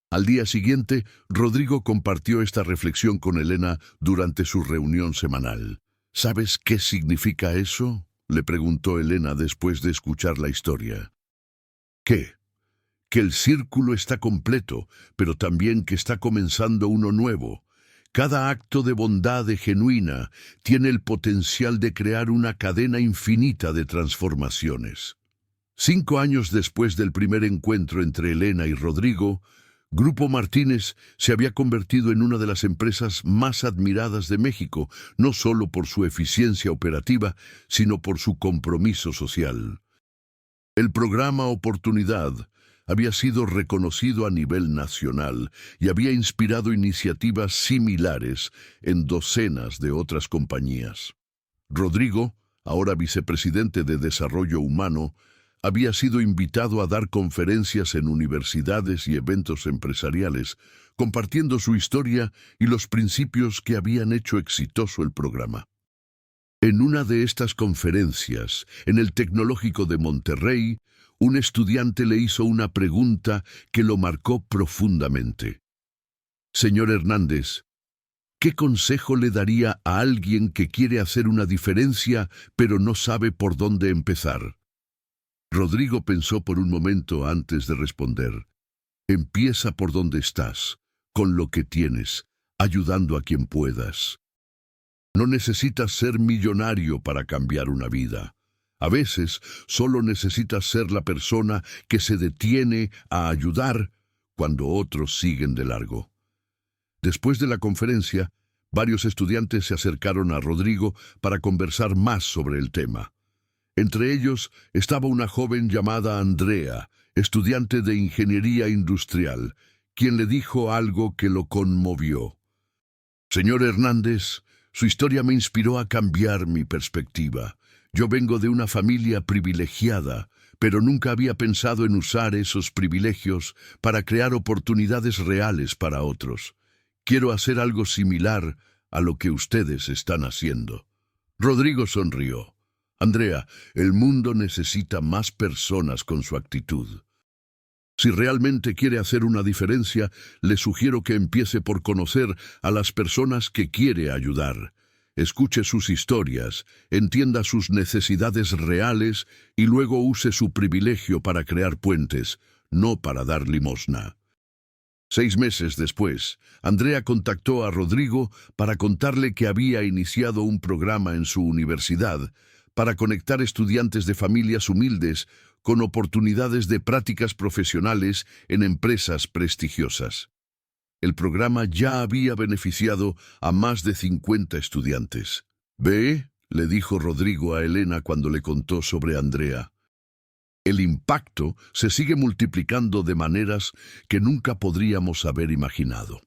Al día siguiente, Rodrigo compartió esta reflexión con Elena durante su reunión semanal. ¿Sabes qué significa eso?, le preguntó Elena después de escuchar la historia. ¿Qué? Que el círculo está completo, pero también que está comenzando uno nuevo. Cada acto de bondad genuina tiene el potencial de crear una cadena infinita de transformaciones. 5 años después del primer encuentro entre Elena y Rodrigo, Grupo Martínez se había convertido en una de las empresas más admiradas de México, no solo por su eficiencia operativa, sino por su compromiso social. El programa Oportunidad había sido reconocido a nivel nacional y había inspirado iniciativas similares en docenas de otras compañías. Rodrigo, ahora vicepresidente de Desarrollo Humano, había sido invitado a dar conferencias en universidades y eventos empresariales, compartiendo su historia y los principios que habían hecho exitoso el programa. En una de estas conferencias, en el Tecnológico de Monterrey, un estudiante le hizo una pregunta que lo marcó profundamente. Señor Hernández, ¿qué consejo le daría a alguien que quiere hacer una diferencia pero no sabe por dónde empezar? Rodrigo pensó por un momento antes de responder. Empieza por donde estás, con lo que tienes, ayudando a quien puedas. No necesitas ser millonario para cambiar una vida. A veces solo necesitas ser la persona que se detiene a ayudar cuando otros siguen de largo. Después de la conferencia, varios estudiantes se acercaron a Rodrigo para conversar más sobre el tema. Entre ellos estaba una joven llamada Andrea, estudiante de Ingeniería Industrial, quien le dijo algo que lo conmovió. Señor Hernández, su historia me inspiró a cambiar mi perspectiva. Yo vengo de una familia privilegiada, pero nunca había pensado en usar esos privilegios para crear oportunidades reales para otros. Quiero hacer algo similar a lo que ustedes están haciendo. Rodrigo sonrió. Andrea, el mundo necesita más personas con su actitud. Si realmente quiere hacer una diferencia, le sugiero que empiece por conocer a las personas que quiere ayudar. Escuche sus historias, entienda sus necesidades reales y luego use su privilegio para crear puentes, no para dar limosna. 6 meses después, Andrea contactó a Rodrigo para contarle que había iniciado un programa en su universidad para conectar estudiantes de familias humildes con oportunidades de prácticas profesionales en empresas prestigiosas. El programa ya había beneficiado a más de 50 estudiantes. «Ve», le dijo Rodrigo a Elena cuando le contó sobre Andrea. El impacto se sigue multiplicando de maneras que nunca podríamos haber imaginado.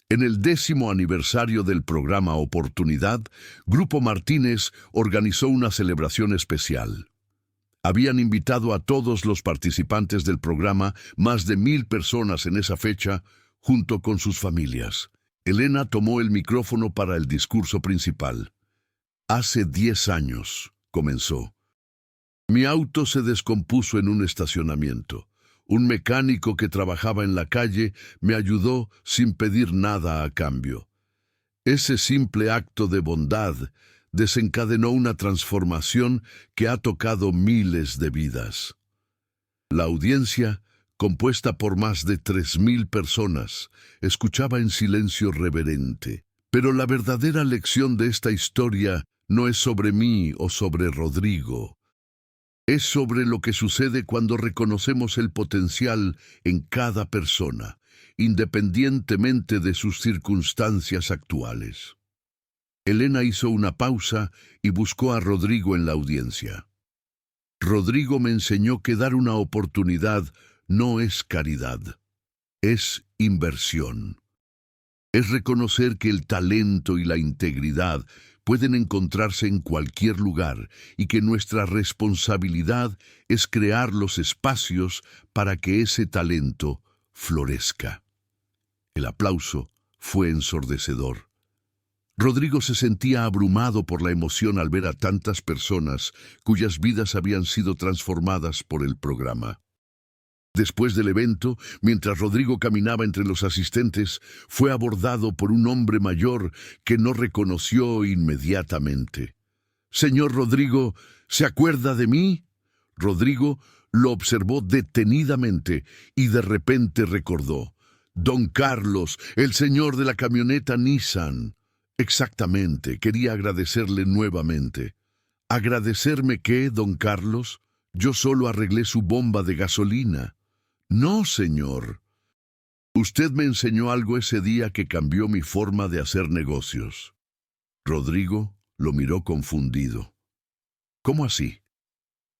En el 10º aniversario del programa Oportunidad, Grupo Martínez organizó una celebración especial. Habían invitado a todos los participantes del programa, más de 1000 personas en esa fecha, junto con sus familias. Elena tomó el micrófono para el discurso principal. Hace 10 años, comenzó. Mi auto se descompuso en un estacionamiento. Un mecánico que trabajaba en la calle me ayudó sin pedir nada a cambio. Ese simple acto de bondad desencadenó una transformación que ha tocado miles de vidas. La audiencia, compuesta por más de 3000 personas, escuchaba en silencio reverente. Pero la verdadera lección de esta historia no es sobre mí o sobre Rodrigo. Es sobre lo que sucede cuando reconocemos el potencial en cada persona, independientemente de sus circunstancias actuales. Elena hizo una pausa y buscó a Rodrigo en la audiencia. Rodrigo me enseñó que dar una oportunidad no es caridad, es inversión. Es reconocer que el talento y la integridad pueden encontrarse en cualquier lugar y que nuestra responsabilidad es crear los espacios para que ese talento florezca. El aplauso fue ensordecedor. Rodrigo se sentía abrumado por la emoción al ver a tantas personas cuyas vidas habían sido transformadas por el programa. Después del evento, mientras Rodrigo caminaba entre los asistentes, fue abordado por un hombre mayor que no reconoció inmediatamente. «Señor Rodrigo, ¿se acuerda de mí?» Rodrigo lo observó detenidamente y de repente recordó. «Don Carlos, el señor de la camioneta Nissan». «Exactamente, quería agradecerle nuevamente». «¿Agradecerme qué, don Carlos? Yo solo arreglé su bomba de gasolina». «No, señor. Usted me enseñó algo ese día que cambió mi forma de hacer negocios». Rodrigo lo miró confundido. «¿Cómo así?»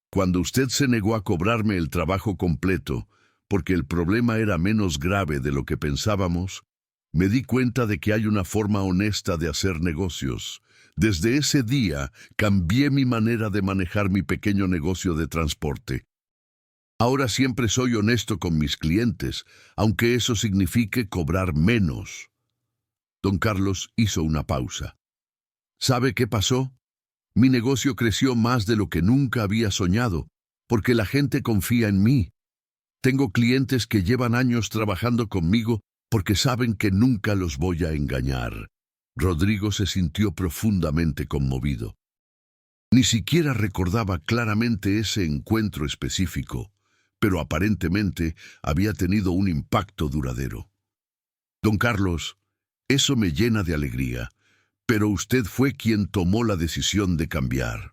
«Cuando usted se negó a cobrarme el trabajo completo, porque el problema era menos grave de lo que pensábamos, me di cuenta de que hay una forma honesta de hacer negocios. Desde ese día cambié mi manera de manejar mi pequeño negocio de transporte. Ahora siempre soy honesto con mis clientes, aunque eso signifique cobrar menos». Don Carlos hizo una pausa. «¿Sabe qué pasó? Mi negocio creció más de lo que nunca había soñado, porque la gente confía en mí. Tengo clientes que llevan años trabajando conmigo porque saben que nunca los voy a engañar». Rodrigo se sintió profundamente conmovido. Ni siquiera recordaba claramente ese encuentro específico, pero aparentemente había tenido un impacto duradero. «Don Carlos, eso me llena de alegría, pero usted fue quien tomó la decisión de cambiar».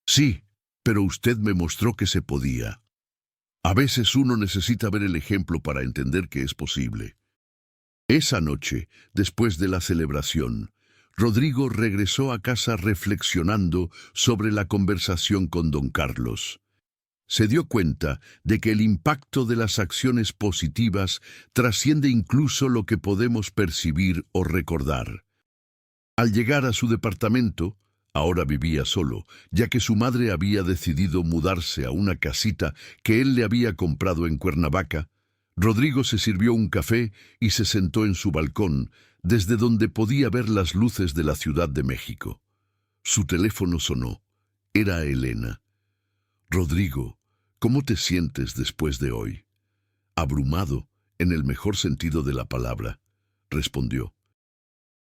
«Sí, pero usted me mostró que se podía. A veces uno necesita ver el ejemplo para entender que es posible». Esa noche, después de la celebración, Rodrigo regresó a casa reflexionando sobre la conversación con don Carlos. Se dio cuenta de que el impacto de las acciones positivas trasciende incluso lo que podemos percibir o recordar. Al llegar a su departamento, ahora vivía solo, ya que su madre había decidido mudarse a una casita que él le había comprado en Cuernavaca. Rodrigo se sirvió un café y se sentó en su balcón, desde donde podía ver las luces de la Ciudad de México. Su teléfono sonó. Era Elena. «Rodrigo, ¿cómo te sientes después de hoy?» «Abrumado, en el mejor sentido de la palabra», respondió.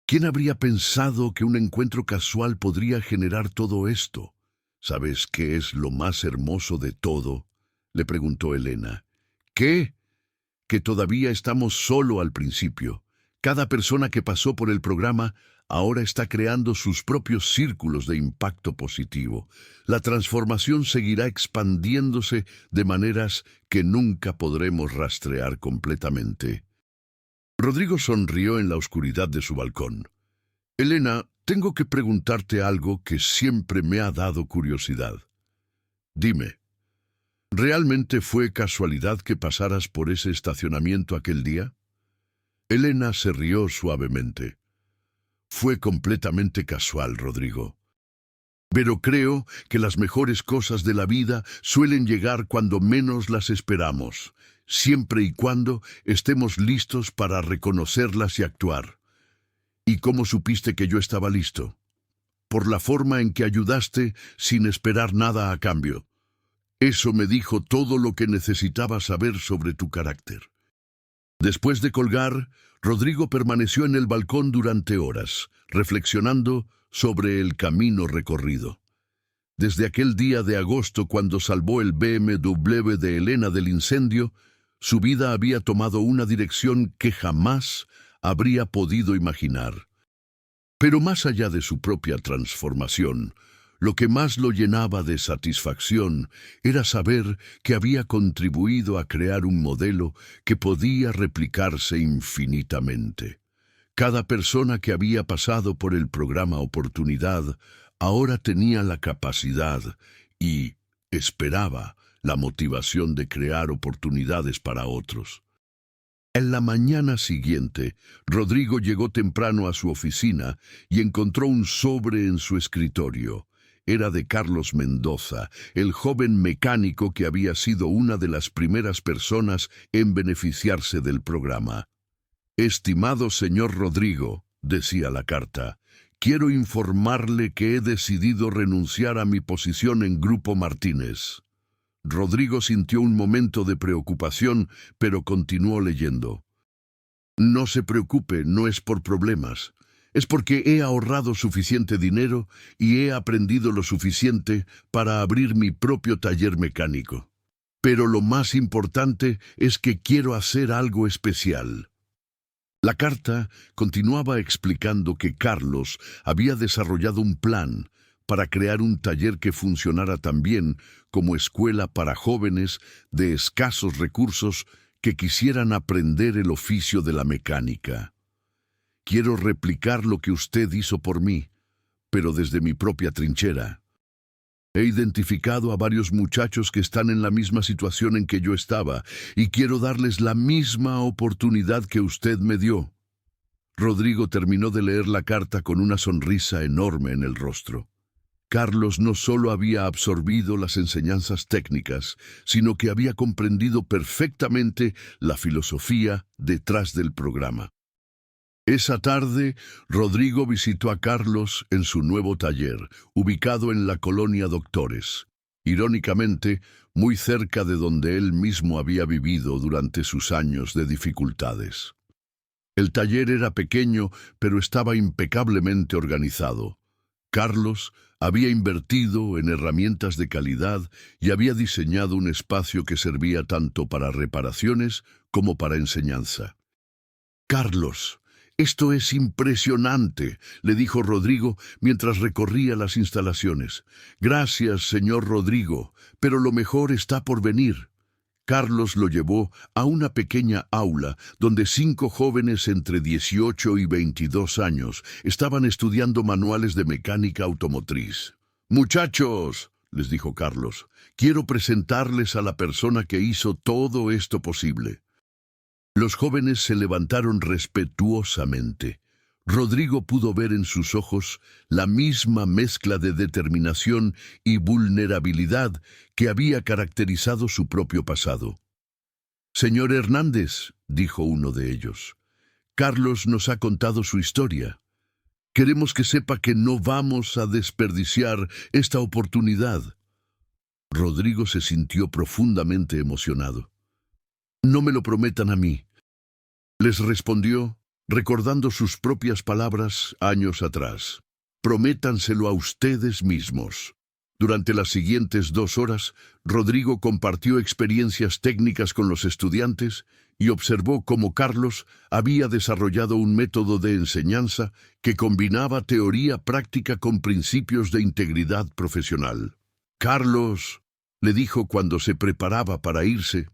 «¿Quién habría pensado que un encuentro casual podría generar todo esto?» «¿Sabes qué es lo más hermoso de todo?», le preguntó Elena. «¿Qué?» «Que todavía estamos solo al principio. Cada persona que pasó por el programa ahora está creando sus propios círculos de impacto positivo. La transformación seguirá expandiéndose de maneras que nunca podremos rastrear completamente». Rodrigo sonrió en la oscuridad de su balcón. «Elena, tengo que preguntarte algo que siempre me ha dado curiosidad. Dime, ¿realmente fue casualidad que pasaras por ese estacionamiento aquel día?» Elena se rió suavemente. «Fue completamente casual, Rodrigo. Pero creo que las mejores cosas de la vida suelen llegar cuando menos las esperamos, siempre y cuando estemos listos para reconocerlas y actuar». «¿Y cómo supiste que yo estaba listo?» «Por la forma en que ayudaste sin esperar nada a cambio. Eso me dijo todo lo que necesitaba saber sobre tu carácter». Después de colgar, Rodrigo permaneció en el balcón durante horas, reflexionando sobre el camino recorrido. Desde aquel día de agosto cuando salvó el BMW de Elena del incendio, su vida había tomado una dirección que jamás habría podido imaginar. Pero más allá de su propia transformación, lo que más lo llenaba de satisfacción era saber que había contribuido a crear un modelo que podía replicarse infinitamente. Cada persona que había pasado por el programa Oportunidad ahora tenía la capacidad y esperaba la motivación de crear oportunidades para otros. En la mañana siguiente, Rodrigo llegó temprano a su oficina y encontró un sobre en su escritorio. Era de Carlos Mendoza, el joven mecánico que había sido una de las primeras personas en beneficiarse del programa. «Estimado señor Rodrigo», decía la carta, «quiero informarle que he decidido renunciar a mi posición en Grupo Martínez». Rodrigo sintió un momento de preocupación, pero continuó leyendo. «No se preocupe, no es por problemas. Es porque he ahorrado suficiente dinero y he aprendido lo suficiente para abrir mi propio taller mecánico. Pero lo más importante es que quiero hacer algo especial». La carta continuaba explicando que Carlos había desarrollado un plan para crear un taller que funcionara también como escuela para jóvenes de escasos recursos que quisieran aprender el oficio de la mecánica. «Quiero replicar lo que usted hizo por mí, pero desde mi propia trinchera. He identificado a varios muchachos que están en la misma situación en que yo estaba y quiero darles la misma oportunidad que usted me dio». Rodrigo terminó de leer la carta con una sonrisa enorme en el rostro. Carlos no solo había absorbido las enseñanzas técnicas, sino que había comprendido perfectamente la filosofía detrás del programa. Esa tarde, Rodrigo visitó a Carlos en su nuevo taller, ubicado en la colonia Doctores, irónicamente, muy cerca de donde él mismo había vivido durante sus años de dificultades. El taller era pequeño, pero estaba impecablemente organizado. Carlos había invertido en herramientas de calidad y había diseñado un espacio que servía tanto para reparaciones como para enseñanza. «Carlos, esto es impresionante», le dijo Rodrigo mientras recorría las instalaciones. «Gracias, señor Rodrigo, pero lo mejor está por venir». Carlos lo llevó a una pequeña aula donde 5 jóvenes entre 18 y 22 años estaban estudiando manuales de mecánica automotriz. «Muchachos», les dijo Carlos, «quiero presentarles a la persona que hizo todo esto posible». Los jóvenes se levantaron respetuosamente. Rodrigo pudo ver en sus ojos la misma mezcla de determinación y vulnerabilidad que había caracterizado su propio pasado. «Señor Hernández», dijo uno de ellos, «Carlos nos ha contado su historia. Queremos que sepa que no vamos a desperdiciar esta oportunidad». Rodrigo se sintió profundamente emocionado. «No me lo prometan a mí», les respondió, recordando sus propias palabras años atrás. «Prométanselo a ustedes mismos». Durante las siguientes 2 horas, Rodrigo compartió experiencias técnicas con los estudiantes y observó cómo Carlos había desarrollado un método de enseñanza que combinaba teoría práctica con principios de integridad profesional. «Carlos», le dijo cuando se preparaba para irse,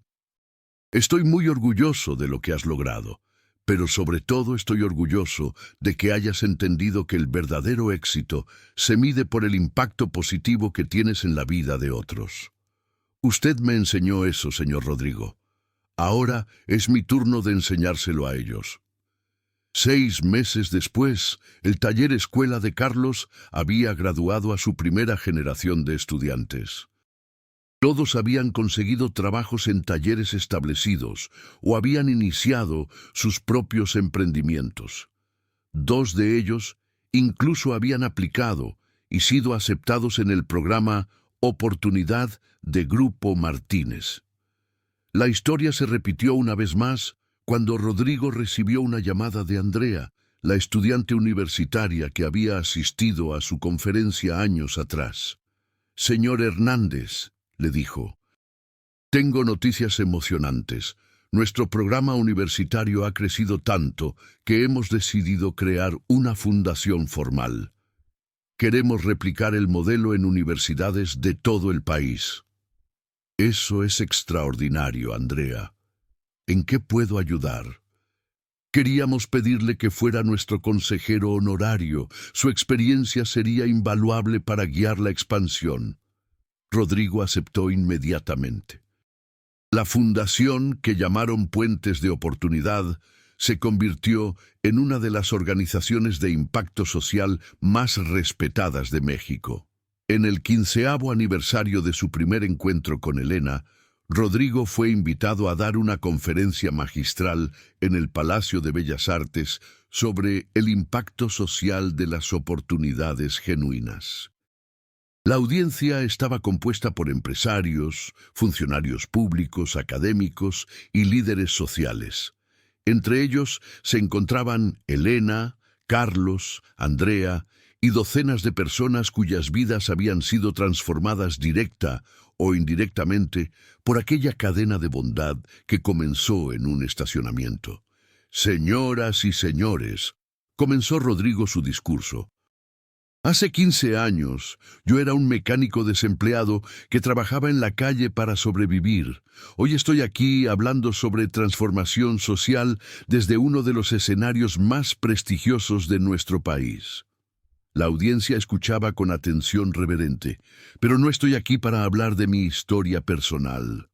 «estoy muy orgulloso de lo que has logrado. Pero sobre todo estoy orgulloso de que hayas entendido que el verdadero éxito se mide por el impacto positivo que tienes en la vida de otros. Usted me enseñó eso, señor Rodrigo. Ahora es mi turno de enseñárselo a ellos». 6 meses después, el taller escuela de Carlos había graduado a su primera generación de estudiantes. Todos habían conseguido trabajos en talleres establecidos o habían iniciado sus propios emprendimientos. 2 de ellos incluso habían aplicado y sido aceptados en el programa Oportunidad de Grupo Martínez. La historia se repitió una vez más cuando Rodrigo recibió una llamada de Andrea, la estudiante universitaria que había asistido a su conferencia años atrás. «Señor Hernández», le dijo, «tengo noticias emocionantes. Nuestro programa universitario ha crecido tanto que hemos decidido crear una fundación formal. Queremos replicar el modelo en universidades de todo el país». «Eso es extraordinario, Andrea. ¿En qué puedo ayudar?» «Queríamos pedirle que fuera nuestro consejero honorario. Su experiencia sería invaluable para guiar la expansión». Rodrigo aceptó inmediatamente. La fundación, que llamaron Puentes de Oportunidad, se convirtió en una de las organizaciones de impacto social más respetadas de México. En el 15º aniversario de su primer encuentro con Elena, Rodrigo fue invitado a dar una conferencia magistral en el Palacio de Bellas Artes sobre el impacto social de las oportunidades genuinas. La audiencia estaba compuesta por empresarios, funcionarios públicos, académicos y líderes sociales. Entre ellos se encontraban Elena, Carlos, Andrea y docenas de personas cuyas vidas habían sido transformadas directa o indirectamente por aquella cadena de bondad que comenzó en un estacionamiento. Señoras y señores, comenzó Rodrigo su discurso. Hace 15 años, yo era un mecánico desempleado que trabajaba en la calle para sobrevivir. Hoy estoy aquí hablando sobre transformación social desde uno de los escenarios más prestigiosos de nuestro país. La audiencia escuchaba con atención reverente, pero no estoy aquí para hablar de mi historia personal.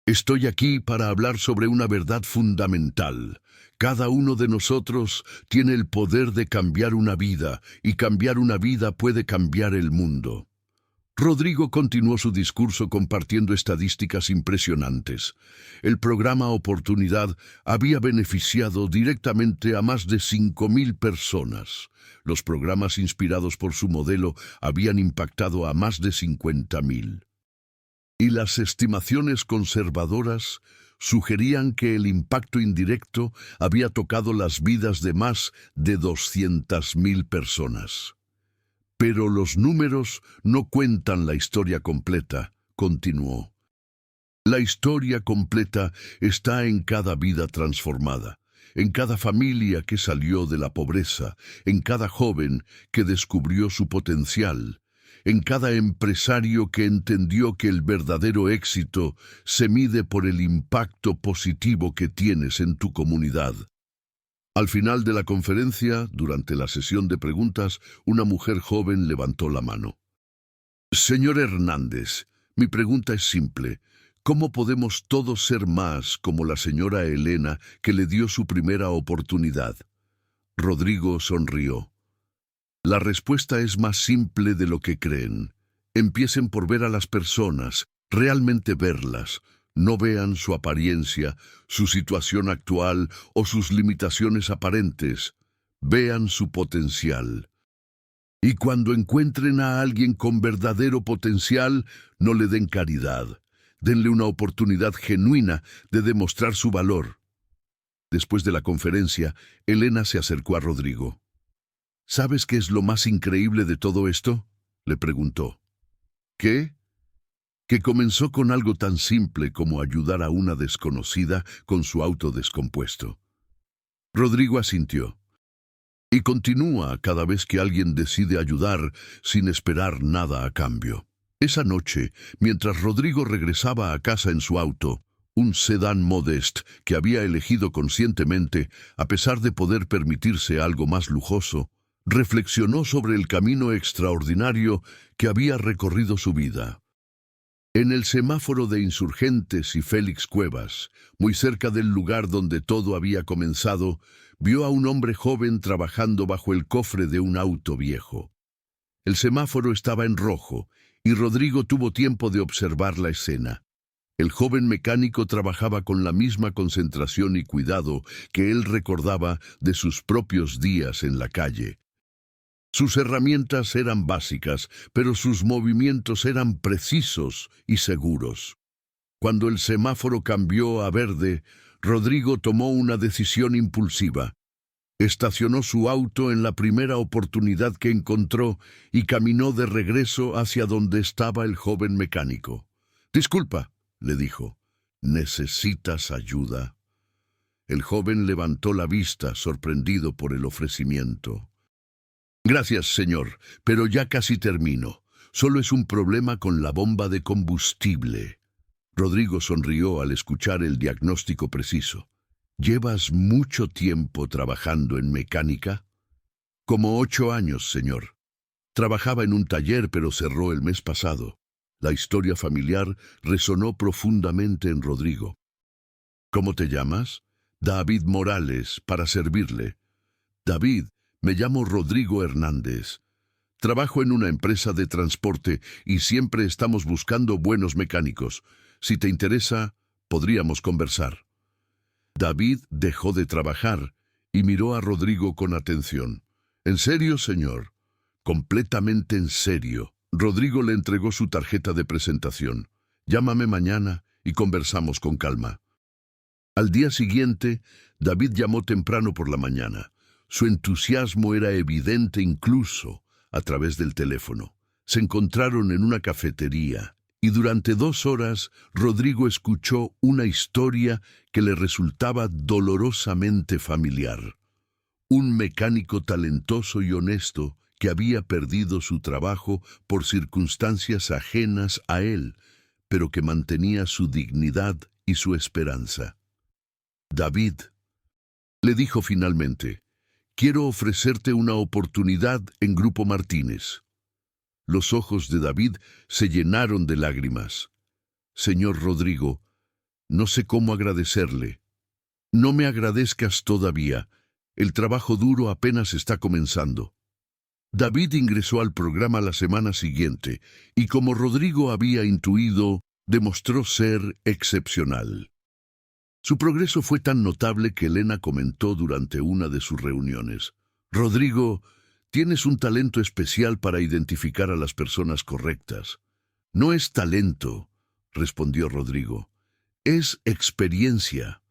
Estoy aquí para hablar sobre una verdad fundamental. Cada uno de nosotros tiene el poder de cambiar una vida, y cambiar una vida puede cambiar el mundo. Rodrigo continuó su discurso compartiendo estadísticas impresionantes. El programa Oportunidad había beneficiado directamente a más de 5,000 personas. Los programas inspirados por su modelo habían impactado a más de 50,000. Y las estimaciones conservadoras sugerían que el impacto indirecto había tocado las vidas de más de 200,000 personas. Pero los números no cuentan la historia completa, continuó. La historia completa está en cada vida transformada, en cada familia que salió de la pobreza, en cada joven que descubrió su potencial, en cada empresario que entendió que el verdadero éxito se mide por el impacto positivo que tienes en tu comunidad. Al final de la conferencia, durante la sesión de preguntas, una mujer joven levantó la mano. Señor Hernández, mi pregunta es simple. ¿Cómo podemos todos ser más como la señora Elena, que le dio su primera oportunidad? Rodrigo sonrió. La respuesta es más simple de lo que creen. Empiecen por ver a las personas, realmente verlas. No vean su apariencia, su situación actual o sus limitaciones aparentes. Vean su potencial. Y cuando encuentren a alguien con verdadero potencial, no le den caridad. Denle una oportunidad genuina de demostrar su valor. Después de la conferencia, Elena se acercó a Rodrigo. ¿Sabes qué es lo más increíble de todo esto?, le preguntó. ¿Qué? Que comenzó con algo tan simple como ayudar a una desconocida con su auto descompuesto. Rodrigo asintió. Y continúa cada vez que alguien decide ayudar sin esperar nada a cambio. Esa noche, mientras Rodrigo regresaba a casa en su auto, un sedán Modest que había elegido conscientemente, a pesar de poder permitirse algo más lujoso, reflexionó sobre el camino extraordinario que había recorrido su vida. En el semáforo de Insurgentes y Félix Cuevas, muy cerca del lugar donde todo había comenzado, vio a un hombre joven trabajando bajo el cofre de un auto viejo. El semáforo estaba en rojo, y Rodrigo tuvo tiempo de observar la escena. El joven mecánico trabajaba con la misma concentración y cuidado que él recordaba de sus propios días en la calle. Sus herramientas eran básicas, pero sus movimientos eran precisos y seguros. Cuando el semáforo cambió a verde, Rodrigo tomó una decisión impulsiva. Estacionó su auto en la primera oportunidad que encontró y caminó de regreso hacia donde estaba el joven mecánico. «Disculpa», le dijo, «¿necesitas ayuda?». El joven levantó la vista, sorprendido por el ofrecimiento. «Gracias, señor, pero ya casi termino. Solo es un problema con la bomba de combustible». Rodrigo sonrió al escuchar el diagnóstico preciso. «¿Llevas mucho tiempo trabajando en mecánica?» «Como 8 años, señor. Trabajaba en un taller, pero cerró el mes pasado». La historia familiar resonó profundamente en Rodrigo. ¿Cómo te llamas? David Morales, para servirle. David, me llamo Rodrigo Hernández. Trabajo en una empresa de transporte y siempre estamos buscando buenos mecánicos. Si te interesa, podríamos conversar. David dejó de trabajar y miró a Rodrigo con atención. ¿En serio, señor? Completamente en serio. Rodrigo le entregó su tarjeta de presentación. Llámame mañana y conversamos con calma. Al día siguiente, David llamó temprano por la mañana. Su entusiasmo era evidente incluso a través del teléfono. Se encontraron en una cafetería y durante 2 horas Rodrigo escuchó una historia que le resultaba dolorosamente familiar. Un mecánico talentoso y honesto que había perdido su trabajo por circunstancias ajenas a él, pero que mantenía su dignidad y su esperanza. David, le dijo finalmente, quiero ofrecerte una oportunidad en Grupo Martínez. Los ojos de David se llenaron de lágrimas. Señor Rodrigo, no sé cómo agradecerle. No me agradezcas todavía. El trabajo duro apenas está comenzando. David ingresó al programa la semana siguiente y, como Rodrigo había intuido, demostró ser excepcional. Su progreso fue tan notable que Elena comentó durante una de sus reuniones: Rodrigo, tienes un talento especial para identificar a las personas correctas. No es talento, respondió Rodrigo, es experiencia.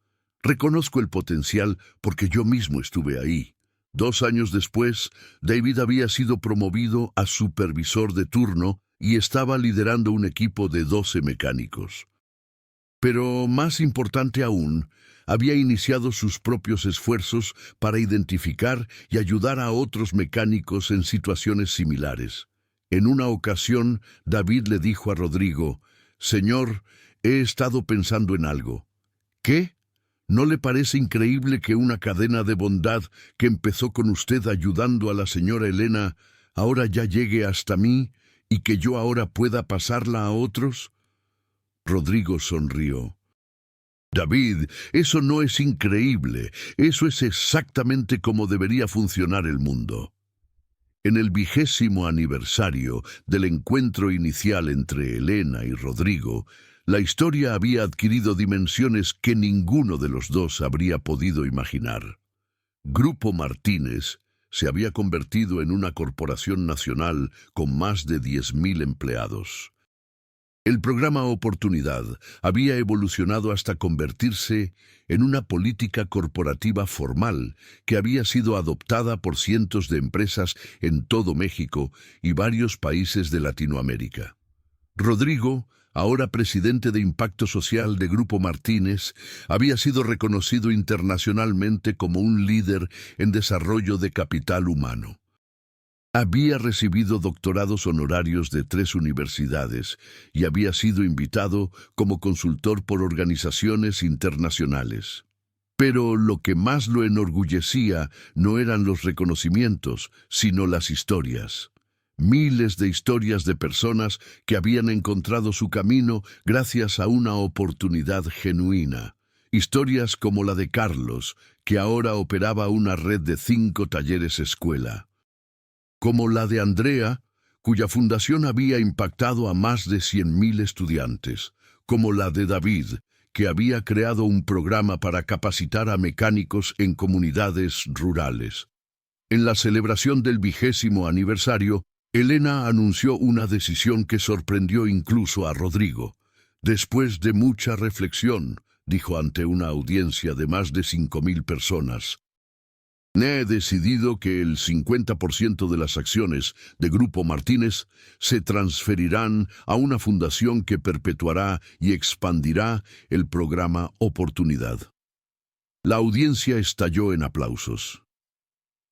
Reconozco el potencial porque yo mismo estuve ahí. 2 años después, David había sido promovido a supervisor de turno y estaba liderando un equipo de 12 mecánicos. Pero más importante aún, había iniciado sus propios esfuerzos para identificar y ayudar a otros mecánicos en situaciones similares. En una ocasión, David le dijo a Rodrigo: Señor, he estado pensando en algo. ¿Qué? ¿No le parece increíble que una cadena de bondad que empezó con usted ayudando a la señora Elena ahora ya llegue hasta mí y que yo ahora pueda pasarla a otros? Rodrigo sonrió. David, eso no es increíble, eso es exactamente como debería funcionar el mundo. En el 20º aniversario del encuentro inicial entre Elena y Rodrigo, la historia había adquirido dimensiones que ninguno de los dos habría podido imaginar. Grupo Martínez se había convertido en una corporación nacional con más de 10.000 empleados. El programa Oportunidad había evolucionado hasta convertirse en una política corporativa formal que había sido adoptada por cientos de empresas en todo México y varios países de Latinoamérica. Rodrigo, ahora presidente de Impacto Social de Grupo Martínez, había sido reconocido internacionalmente como un líder en desarrollo de capital humano. Había recibido doctorados honorarios de 3 universidades y había sido invitado como consultor por organizaciones internacionales. Pero lo que más lo enorgullecía no eran los reconocimientos, sino las historias. Miles de historias de personas que habían encontrado su camino gracias a una oportunidad genuina. Historias como la de Carlos, que ahora operaba una red de 5 talleres escuela. Como la de Andrea, cuya fundación había impactado a más de 100.000 estudiantes. Como la de David, que había creado un programa para capacitar a mecánicos en comunidades rurales. En la celebración del 20º aniversario, Elena anunció una decisión que sorprendió incluso a Rodrigo. Después de mucha reflexión, dijo ante una audiencia de más de 5.000 personas: he decidido que el 50% de las acciones de Grupo Martínez se transferirán a una fundación que perpetuará y expandirá el programa Oportunidad. La audiencia estalló en aplausos.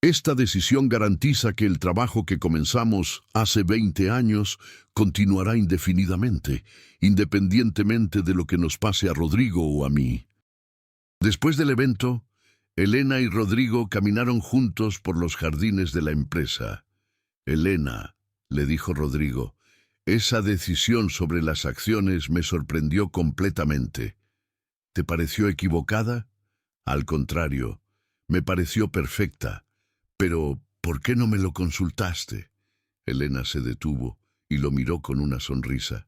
Esta decisión garantiza que el trabajo que comenzamos hace 20 años continuará indefinidamente, independientemente de lo que nos pase a Rodrigo o a mí. Después del evento, Elena y Rodrigo caminaron juntos por los jardines de la empresa. Elena, le dijo Rodrigo, Esa decisión sobre las acciones me sorprendió completamente. ¿Te pareció equivocada? Al contrario, me pareció perfecta. Pero, ¿por qué no me lo consultaste? Elena se detuvo y lo miró con una sonrisa.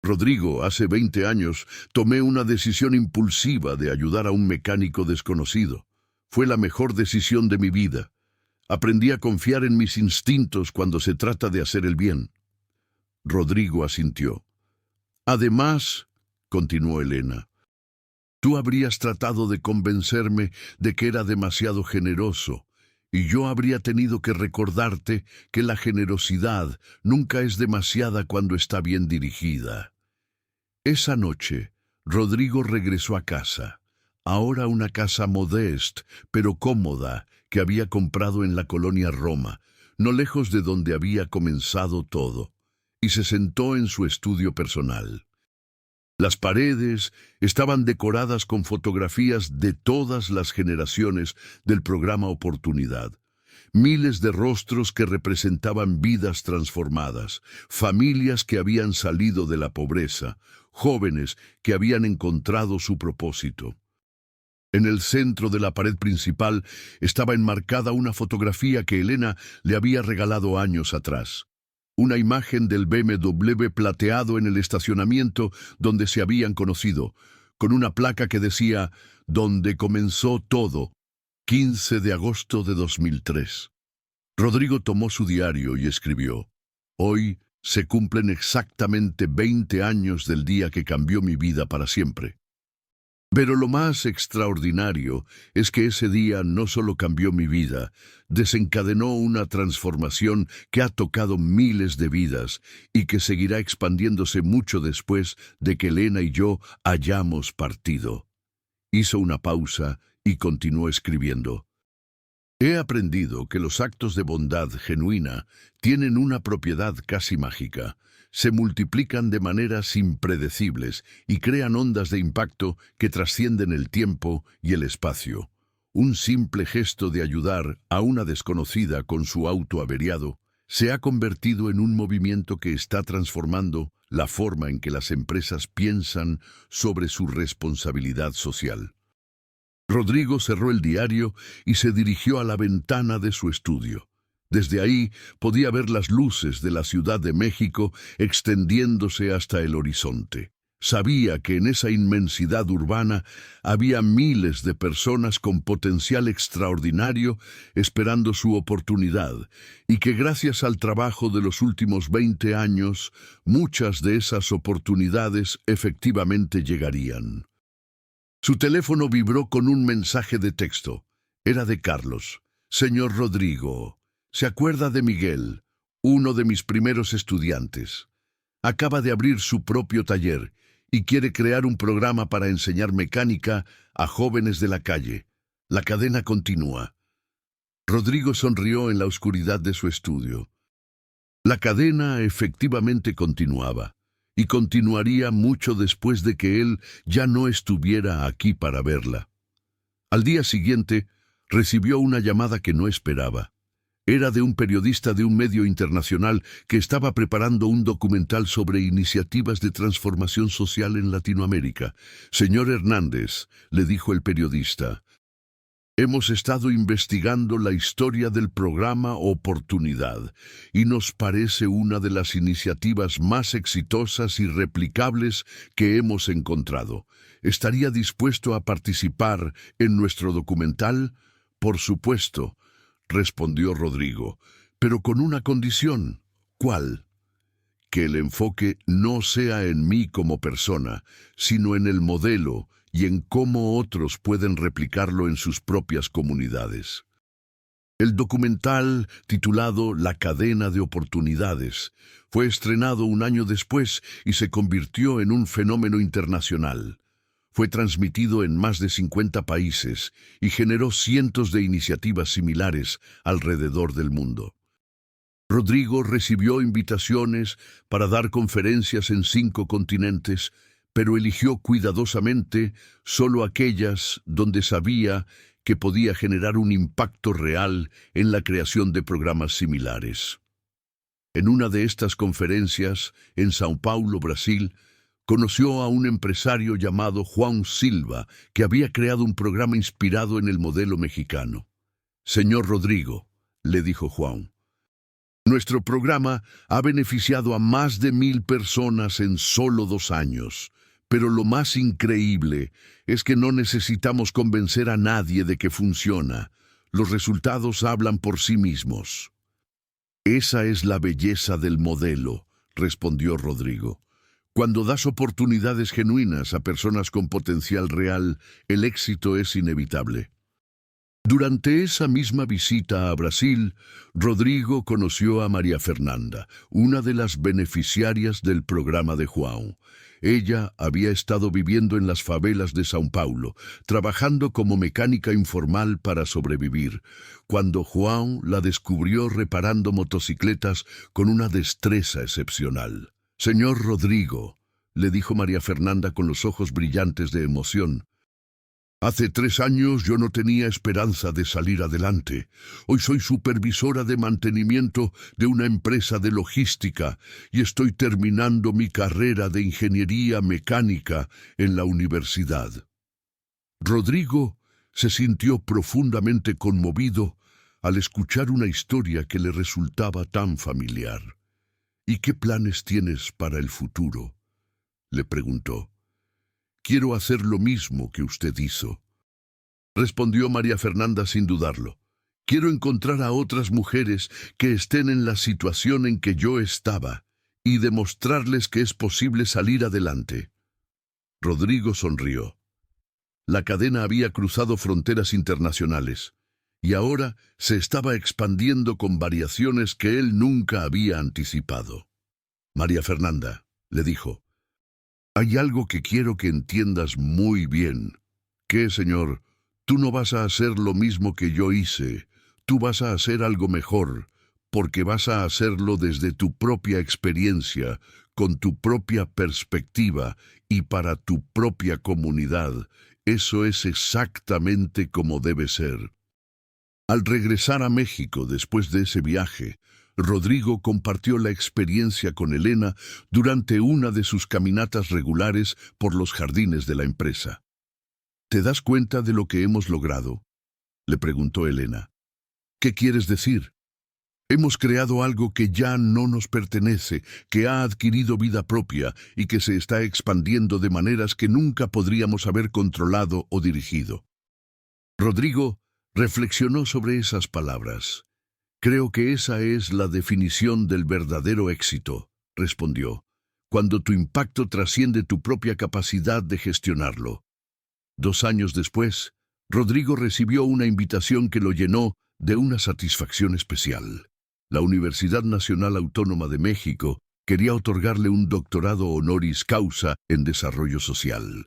Rodrigo, hace 20 años tomé una decisión impulsiva de ayudar a un mecánico desconocido. Fue la mejor decisión de mi vida. Aprendí a confiar en mis instintos cuando se trata de hacer el bien. Rodrigo asintió. Además, continuó Elena, tú habrías tratado de convencerme de que era demasiado generoso, y yo habría tenido que recordarte que la generosidad nunca es demasiada cuando está bien dirigida. Esa noche, Rodrigo regresó a casa, ahora una casa modesta, pero cómoda, que había comprado en la colonia Roma, no lejos de donde había comenzado todo, y se sentó en su estudio personal. Las paredes estaban decoradas con fotografías de todas las generaciones del programa Oportunidad. Miles de rostros que representaban vidas transformadas, familias que habían salido de la pobreza, jóvenes que habían encontrado su propósito. En el centro de la pared principal estaba enmarcada una fotografía que Elena le había regalado años atrás. Una imagen del BMW plateado en el estacionamiento donde se habían conocido, con una placa que decía «Donde comenzó todo, 15 de agosto de 2003». Rodrigo tomó su diario y escribió: «Hoy se cumplen exactamente 20 años del día que cambió mi vida para siempre». Pero lo más extraordinario es que ese día no solo cambió mi vida, desencadenó una transformación que ha tocado miles de vidas y que seguirá expandiéndose mucho después de que Elena y yo hayamos partido. Hizo una pausa y continuó escribiendo. He aprendido que los actos de bondad genuina tienen una propiedad casi mágica. Se multiplican de maneras impredecibles y crean ondas de impacto que trascienden el tiempo y el espacio. Un simple gesto de ayudar a una desconocida con su auto averiado se ha convertido en un movimiento que está transformando la forma en que las empresas piensan sobre su responsabilidad social. Rodrigo cerró el diario y se dirigió a la ventana de su estudio. Desde ahí podía ver las luces de la Ciudad de México extendiéndose hasta el horizonte. Sabía que en esa inmensidad urbana había miles de personas con potencial extraordinario esperando su oportunidad y que gracias al trabajo de los últimos 20 años, muchas de esas oportunidades efectivamente llegarían. Su teléfono vibró con un mensaje de texto. Era de Carlos. Señor Rodrigo, ¿se acuerda de Miguel, uno de mis primeros estudiantes? Acaba de abrir su propio taller y quiere crear un programa para enseñar mecánica a jóvenes de la calle. La cadena continúa. Rodrigo sonrió en la oscuridad de su estudio. La cadena efectivamente continuaba, y continuaría mucho después de que él ya no estuviera aquí para verla. Al día siguiente, recibió una llamada que no esperaba. Era de un periodista de un medio internacional que estaba preparando un documental sobre iniciativas de transformación social en Latinoamérica. Señor Hernández, le dijo el periodista, hemos estado investigando la historia del programa Oportunidad y nos parece una de las iniciativas más exitosas y replicables que hemos encontrado. ¿Estaría dispuesto a participar en nuestro documental? Por supuesto, respondió Rodrigo, pero con una condición. ¿Cuál? Que el enfoque no sea en mí como persona, sino en el modelo y en cómo otros pueden replicarlo en sus propias comunidades. El documental, titulado La cadena de oportunidades, fue estrenado un año después y se convirtió en un fenómeno internacional. Fue transmitido en más de 50 países y generó cientos de iniciativas similares alrededor del mundo. Rodrigo recibió invitaciones para dar conferencias en 5 continentes, pero eligió cuidadosamente solo aquellas donde sabía que podía generar un impacto real en la creación de programas similares. En una de estas conferencias, en São Paulo, Brasil, conoció a un empresario llamado Juan Silva, que había creado un programa inspirado en el modelo mexicano. «Señor Rodrigo», le dijo Juan, «nuestro programa ha beneficiado a más de 1000 personas en solo 2 años. Pero lo más increíble es que no necesitamos convencer a nadie de que funciona. Los resultados hablan por sí mismos». «Esa es la belleza del modelo», respondió Rodrigo. «Cuando das oportunidades genuinas a personas con potencial real, el éxito es inevitable». Durante esa misma visita a Brasil, Rodrigo conoció a María Fernanda, una de las beneficiarias del programa de Juan. Ella había estado viviendo en las favelas de São Paulo, trabajando como mecánica informal para sobrevivir, cuando Juan la descubrió reparando motocicletas con una destreza excepcional. «Señor Rodrigo», le dijo María Fernanda con los ojos brillantes de emoción, «hace 3 años yo no tenía esperanza de salir adelante. Hoy soy supervisora de mantenimiento de una empresa de logística y estoy terminando mi carrera de ingeniería mecánica en la universidad». Rodrigo se sintió profundamente conmovido al escuchar una historia que le resultaba tan familiar. «¿Y qué planes tienes para el futuro?», le preguntó. «Quiero hacer lo mismo que usted hizo», respondió María Fernanda sin dudarlo. «Quiero encontrar a otras mujeres que estén en la situación en que yo estaba y demostrarles que es posible salir adelante». Rodrigo sonrió. La cadena había cruzado fronteras internacionales y ahora se estaba expandiendo con variaciones que él nunca había anticipado. «María Fernanda», le dijo, «hay algo que quiero que entiendas muy bien». «¿Qué, señor? Tú no vas a hacer lo mismo que yo hice. Tú vas a hacer algo mejor, porque vas a hacerlo desde tu propia experiencia, con tu propia perspectiva y para tu propia comunidad. Eso es exactamente como debe ser». Al regresar a México después de ese viaje, Rodrigo compartió la experiencia con Elena durante una de sus caminatas regulares por los jardines de la empresa. «¿Te das cuenta de lo que hemos logrado?», le preguntó Elena. «¿Qué quieres decir?». «Hemos creado algo que ya no nos pertenece, que ha adquirido vida propia y que se está expandiendo de maneras que nunca podríamos haber controlado o dirigido». Rodrigo reflexionó sobre esas palabras. «Creo que esa es la definición del verdadero éxito», respondió, «cuando tu impacto trasciende tu propia capacidad de gestionarlo». 2 años después, Rodrigo recibió una invitación que lo llenó de una satisfacción especial. La Universidad Nacional Autónoma de México quería otorgarle un doctorado honoris causa en desarrollo social.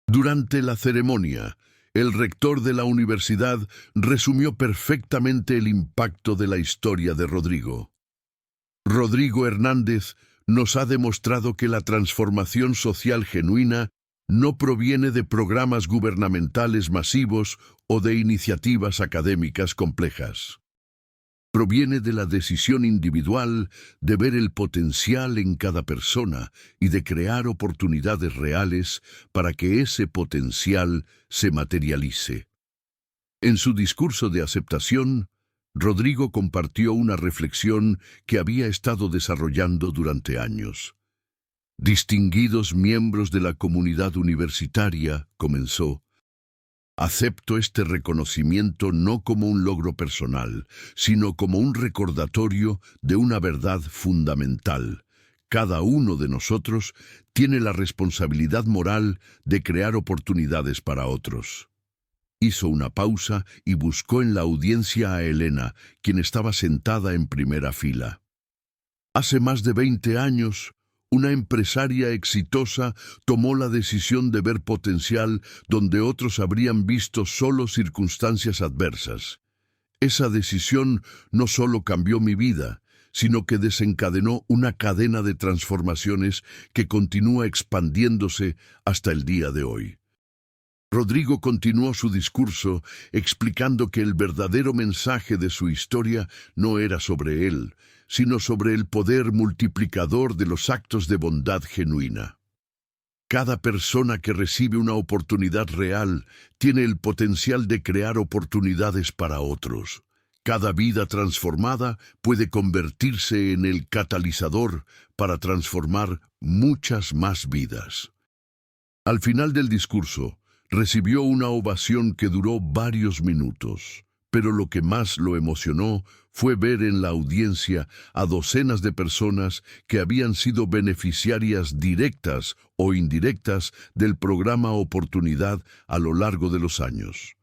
Durante la ceremonia, el rector de la universidad resumió perfectamente el impacto de la historia de Rodrigo. «Rodrigo Hernández nos ha demostrado que la transformación social genuina no proviene de programas gubernamentales masivos o de iniciativas académicas complejas. Proviene de la decisión individual de ver el potencial en cada persona y de crear oportunidades reales para que ese potencial se materialice». En su discurso de aceptación, Rodrigo compartió una reflexión que había estado desarrollando durante años. «Distinguidos miembros de la comunidad universitaria», comenzó, «acepto este reconocimiento no como un logro personal, sino como un recordatorio de una verdad fundamental. Cada uno de nosotros tiene la responsabilidad moral de crear oportunidades para otros». Hizo una pausa y buscó en la audiencia a Elena, quien estaba sentada en primera fila. «Hace más de 20 años, una empresaria exitosa tomó la decisión de ver potencial donde otros habrían visto solo circunstancias adversas. Esa decisión no solo cambió mi vida, sino que desencadenó una cadena de transformaciones que continúa expandiéndose hasta el día de hoy». Rodrigo continuó su discurso explicando que el verdadero mensaje de su historia no era sobre él, sino sobre el poder multiplicador de los actos de bondad genuina. Cada persona que recibe una oportunidad real tiene el potencial de crear oportunidades para otros. Cada vida transformada puede convertirse en el catalizador para transformar muchas más vidas. Al final del discurso, recibió una ovación que duró varios minutos, pero lo que más lo emocionó fue ver en la audiencia a docenas de personas que habían sido beneficiarias directas o indirectas del programa Oportunidad a lo largo de los años.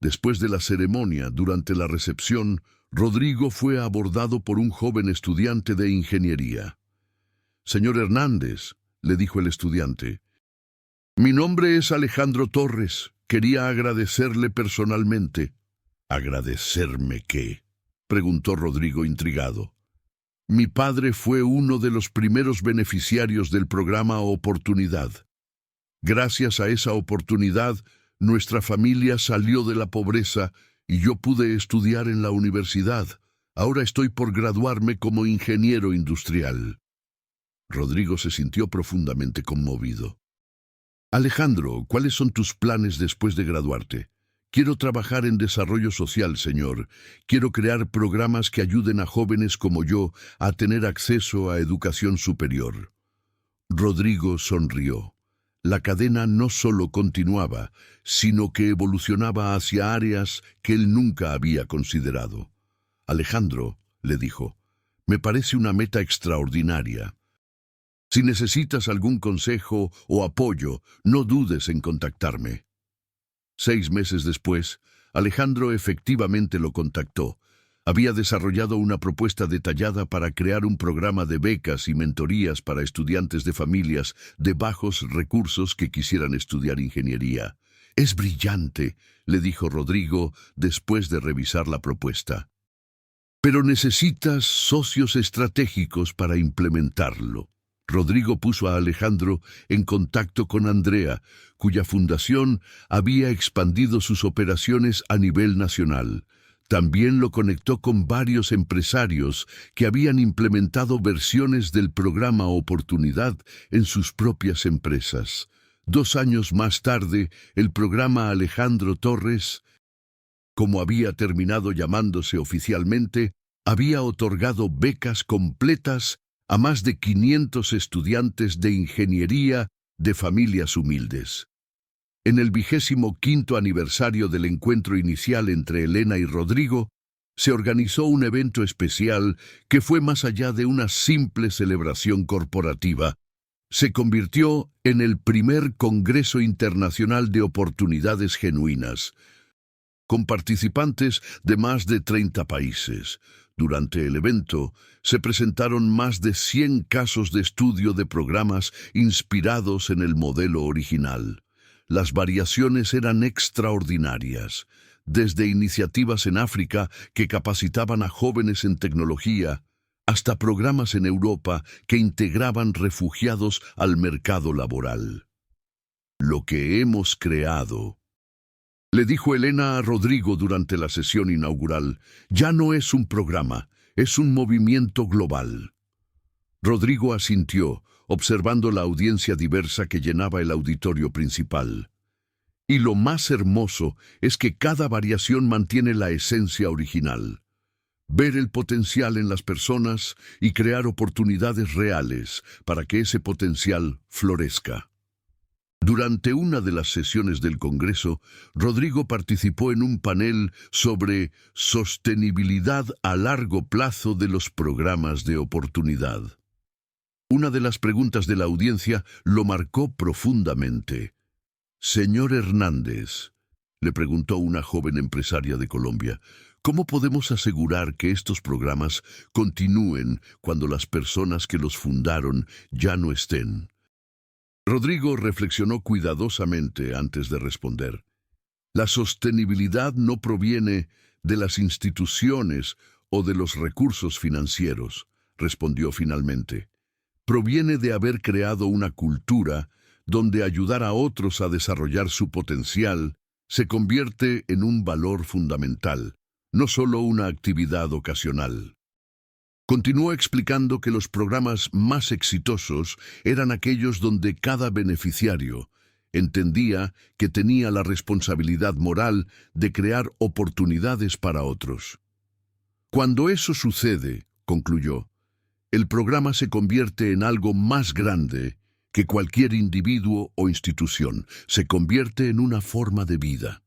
Después de la ceremonia, durante la recepción, Rodrigo fue abordado por un joven estudiante de ingeniería. «Señor Hernández», le dijo el estudiante, «mi nombre es Alejandro Torres. Quería agradecerle personalmente». «¿Agradecerme qué?», preguntó Rodrigo intrigado. «Mi padre fue uno de los primeros beneficiarios del programa Oportunidad. Gracias a esa oportunidad, nuestra familia salió de la pobreza y yo pude estudiar en la universidad. Ahora estoy por graduarme como ingeniero industrial». Rodrigo se sintió profundamente conmovido. «Alejandro, ¿cuáles son tus planes después de graduarte?» «Quiero trabajar en desarrollo social, señor. Quiero crear programas que ayuden a jóvenes como yo a tener acceso a educación superior». Rodrigo sonrió. La cadena no solo continuaba, sino que evolucionaba hacia áreas que él nunca había considerado. «Alejandro», le dijo, «me parece una meta extraordinaria. Si necesitas algún consejo o apoyo, no dudes en contactarme». 6 meses después, Alejandro efectivamente lo contactó. Había desarrollado una propuesta detallada para crear un programa de becas y mentorías para estudiantes de familias de bajos recursos que quisieran estudiar ingeniería. «Es brillante», le dijo Rodrigo después de revisar la propuesta. «Pero necesitas socios estratégicos para implementarlo». Rodrigo puso a Alejandro en contacto con Andrea, cuya fundación había expandido sus operaciones a nivel nacional. También lo conectó con varios empresarios que habían implementado versiones del programa Oportunidad en sus propias empresas. 2 años más tarde, el programa Alejandro Torres, como había terminado llamándose oficialmente, había otorgado becas completas a más de 500 estudiantes de ingeniería de familias humildes. En el 25º aniversario del encuentro inicial entre Elena y Rodrigo, se organizó un evento especial que fue más allá de una simple celebración corporativa. Se convirtió en el primer Congreso Internacional de Oportunidades Genuinas, con participantes de más de 30 países. Durante el evento, se presentaron más de 100 casos de estudio de programas inspirados en el modelo original. Las variaciones eran extraordinarias, desde iniciativas en África que capacitaban a jóvenes en tecnología, hasta programas en Europa que integraban refugiados al mercado laboral. «Lo que hemos creado», le dijo Elena a Rodrigo durante la sesión inaugural, «ya no es un programa, es un movimiento global». Rodrigo asintió, observando la audiencia diversa que llenaba el auditorio principal. «Y lo más hermoso es que cada variación mantiene la esencia original. Ver el potencial en las personas y crear oportunidades reales para que ese potencial florezca». Durante una de las sesiones del Congreso, Rodrigo participó en un panel sobre sostenibilidad a largo plazo de los programas de oportunidad. Una de las preguntas de la audiencia lo marcó profundamente. «Señor Hernández», le preguntó una joven empresaria de Colombia, «¿cómo podemos asegurar que estos programas continúen cuando las personas que los fundaron ya no estén?» Rodrigo reflexionó cuidadosamente antes de responder. «La sostenibilidad no proviene de las instituciones o de los recursos financieros», respondió finalmente. «Proviene de haber creado una cultura donde ayudar a otros a desarrollar su potencial se convierte en un valor fundamental, no solo una actividad ocasional». Continuó explicando que los programas más exitosos eran aquellos donde cada beneficiario entendía que tenía la responsabilidad moral de crear oportunidades para otros. Cuando eso sucede, concluyó, el programa se convierte en algo más grande que cualquier individuo o institución. Se convierte en una forma de vida.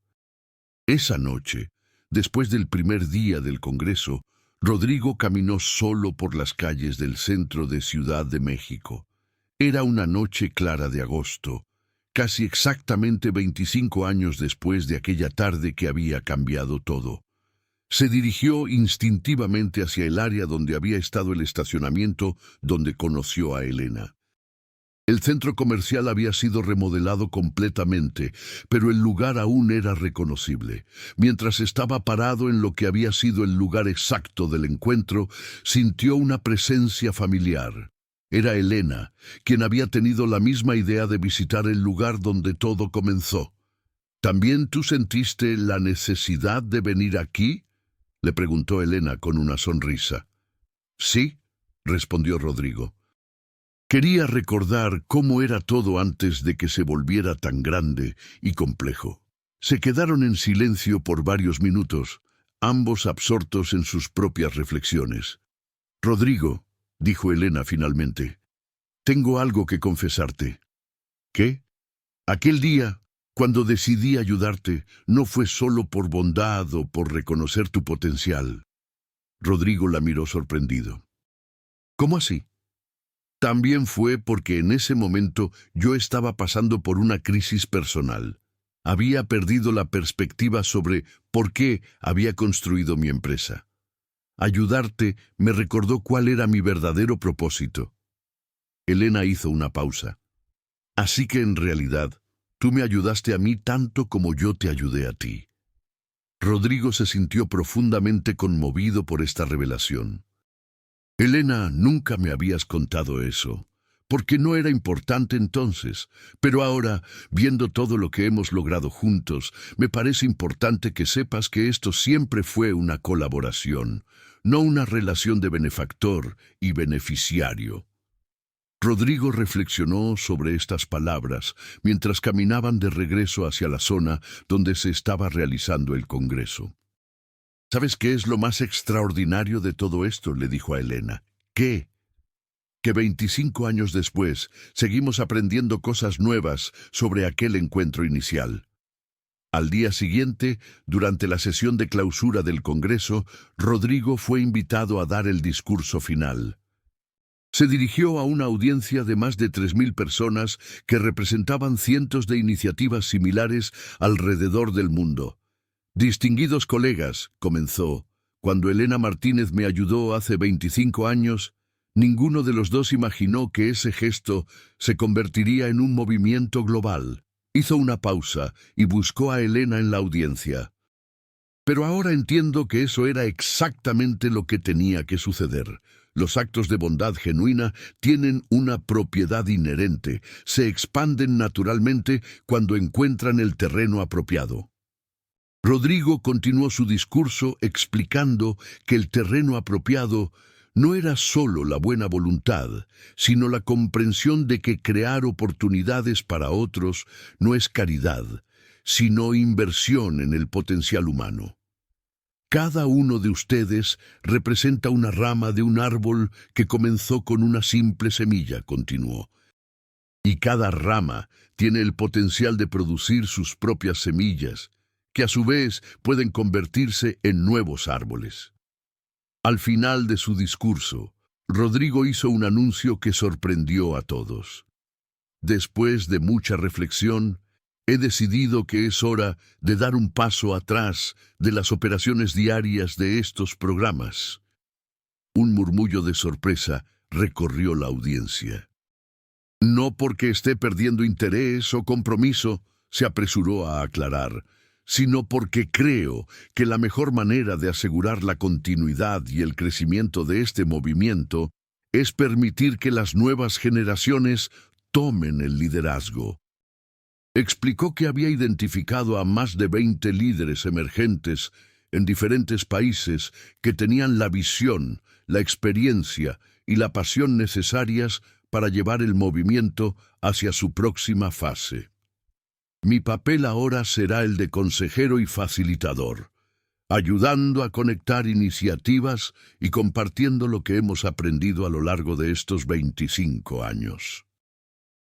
Esa noche, después del primer día del Congreso, Rodrigo caminó solo por las calles del centro de Ciudad de México. Era una noche clara de agosto, casi exactamente 25 años después de aquella tarde que había cambiado todo. Se dirigió instintivamente hacia el área donde había estado el estacionamiento donde conoció a Elena. El centro comercial había sido remodelado completamente, pero el lugar aún era reconocible. Mientras estaba parado en lo que había sido el lugar exacto del encuentro, sintió una presencia familiar. Era Elena, quien había tenido la misma idea de visitar el lugar donde todo comenzó. ¿También tú sentiste la necesidad de venir aquí?, le preguntó Elena con una sonrisa. Sí, respondió Rodrigo. Quería recordar cómo era todo antes de que se volviera tan grande y complejo. Se quedaron en silencio por varios minutos, ambos absortos en sus propias reflexiones. Rodrigo, dijo Elena finalmente, tengo algo que confesarte. ¿Qué? Aquel día, cuando decidí ayudarte, no fue solo por bondad o por reconocer tu potencial. Rodrigo la miró sorprendido. ¿Cómo así? También fue porque en ese momento yo estaba pasando por una crisis personal. Había perdido la perspectiva sobre por qué había construido mi empresa. Ayudarte me recordó cuál era mi verdadero propósito. Elena hizo una pausa. Así que en realidad, tú me ayudaste a mí tanto como yo te ayudé a ti. Rodrigo se sintió profundamente conmovido por esta revelación. Elena, nunca me habías contado eso, porque no era importante entonces, pero ahora, viendo todo lo que hemos logrado juntos, me parece importante que sepas que esto siempre fue una colaboración, no una relación de benefactor y beneficiario. Rodrigo reflexionó sobre estas palabras mientras caminaban de regreso hacia la zona donde se estaba realizando el Congreso. ¿Sabes qué es lo más extraordinario de todo esto?, le dijo a Elena. ¿Qué? Que 25 años después seguimos aprendiendo cosas nuevas sobre aquel encuentro inicial. Al día siguiente, durante la sesión de clausura del Congreso, Rodrigo fue invitado a dar el discurso final. Se dirigió a una audiencia de más de 3.000 personas que representaban cientos de iniciativas similares alrededor del mundo. Distinguidos colegas, comenzó, cuando Elena Martínez me ayudó hace 25 años, ninguno de los dos imaginó que ese gesto se convertiría en un movimiento global. Hizo una pausa y buscó a Elena en la audiencia. Pero ahora entiendo que eso era exactamente lo que tenía que suceder. Los actos de bondad genuina tienen una propiedad inherente, se expanden naturalmente cuando encuentran el terreno apropiado. Rodrigo continuó su discurso explicando que el terreno apropiado no era solo la buena voluntad, sino la comprensión de que crear oportunidades para otros no es caridad, sino inversión en el potencial humano. Cada uno de ustedes representa una rama de un árbol que comenzó con una simple semilla, continuó. Y cada rama tiene el potencial de producir sus propias semillas, que a su vez pueden convertirse en nuevos árboles. Al final de su discurso, Rodrigo hizo un anuncio que sorprendió a todos. Después de mucha reflexión, he decidido que es hora de dar un paso atrás de las operaciones diarias de estos programas. Un murmullo de sorpresa recorrió la audiencia. No porque esté perdiendo interés o compromiso, se apresuró a aclarar, sino porque creo que la mejor manera de asegurar la continuidad y el crecimiento de este movimiento es permitir que las nuevas generaciones tomen el liderazgo. Explicó que había identificado a más de 20 líderes emergentes en diferentes países que tenían la visión, la experiencia y la pasión necesarias para llevar el movimiento hacia su próxima fase. Mi papel ahora será el de consejero y facilitador, ayudando a conectar iniciativas y compartiendo lo que hemos aprendido a lo largo de estos 25 años.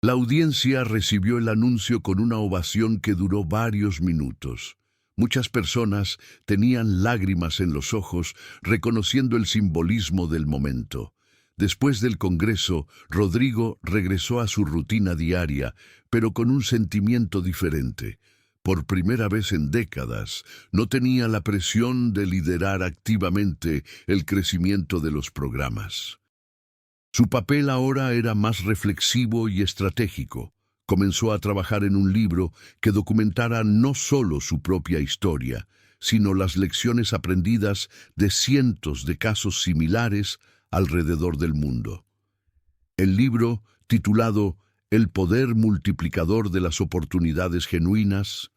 La audiencia recibió el anuncio con una ovación que duró varios minutos. Muchas personas tenían lágrimas en los ojos, reconociendo el simbolismo del momento. Después del Congreso, Rodrigo regresó a su rutina diaria, pero con un sentimiento diferente. Por primera vez en décadas, no tenía la presión de liderar activamente el crecimiento de los programas. Su papel ahora era más reflexivo y estratégico. Comenzó a trabajar en un libro que documentara no solo su propia historia, sino las lecciones aprendidas de cientos de casos similares alrededor del mundo. El libro, titulado El poder multiplicador de las oportunidades genuinas,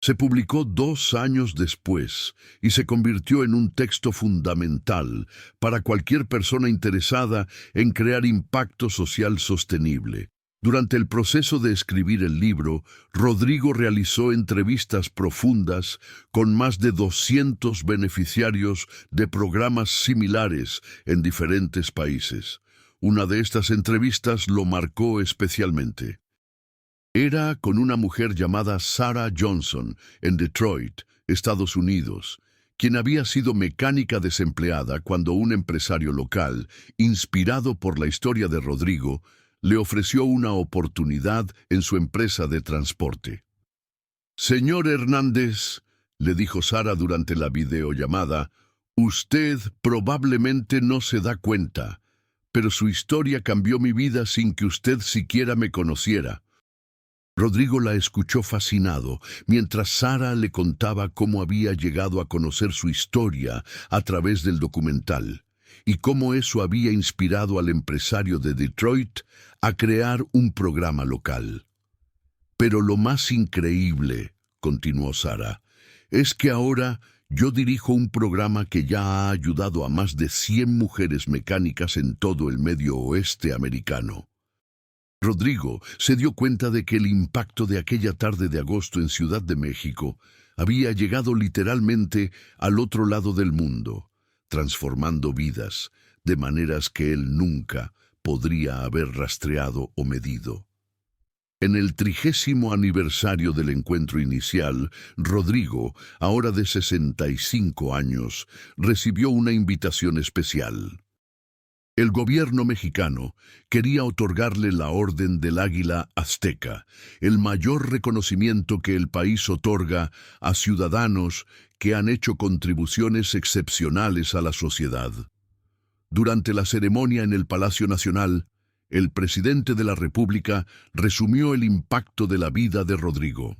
se publicó 2 años después y se convirtió en un texto fundamental para cualquier persona interesada en crear impacto social sostenible. Durante el proceso de escribir el libro, Rodrigo realizó entrevistas profundas con más de 200 beneficiarios de programas similares en diferentes países. Una de estas entrevistas lo marcó especialmente. Era con una mujer llamada Sarah Johnson, en Detroit, Estados Unidos, quien había sido mecánica desempleada cuando un empresario local, inspirado por la historia de Rodrigo, le ofreció una oportunidad en su empresa de transporte. «Señor Hernández», le dijo Sarah durante la videollamada, «usted probablemente no se da cuenta, pero su historia cambió mi vida sin que usted siquiera me conociera». Rodrigo la escuchó fascinado, mientras Sarah le contaba cómo había llegado a conocer su historia a través del documental, y cómo eso había inspirado al empresario de Detroit a crear un programa local. «Pero lo más increíble», continuó Sarah, «es que ahora yo dirijo un programa que ya ha ayudado a más de 100 mujeres mecánicas en todo el medio oeste americano». Rodrigo se dio cuenta de que el impacto de aquella tarde de agosto en Ciudad de México había llegado literalmente al otro lado del mundo, transformando vidas de maneras que él nunca podría haber rastreado o medido. En el 30º aniversario del encuentro inicial, Rodrigo, ahora de 65 años, recibió una invitación especial. El gobierno mexicano quería otorgarle la Orden del Águila Azteca, el mayor reconocimiento que el país otorga a ciudadanos que han hecho contribuciones excepcionales a la sociedad. Durante la ceremonia en el Palacio Nacional, el presidente de la República resumió el impacto de la vida de Rodrigo.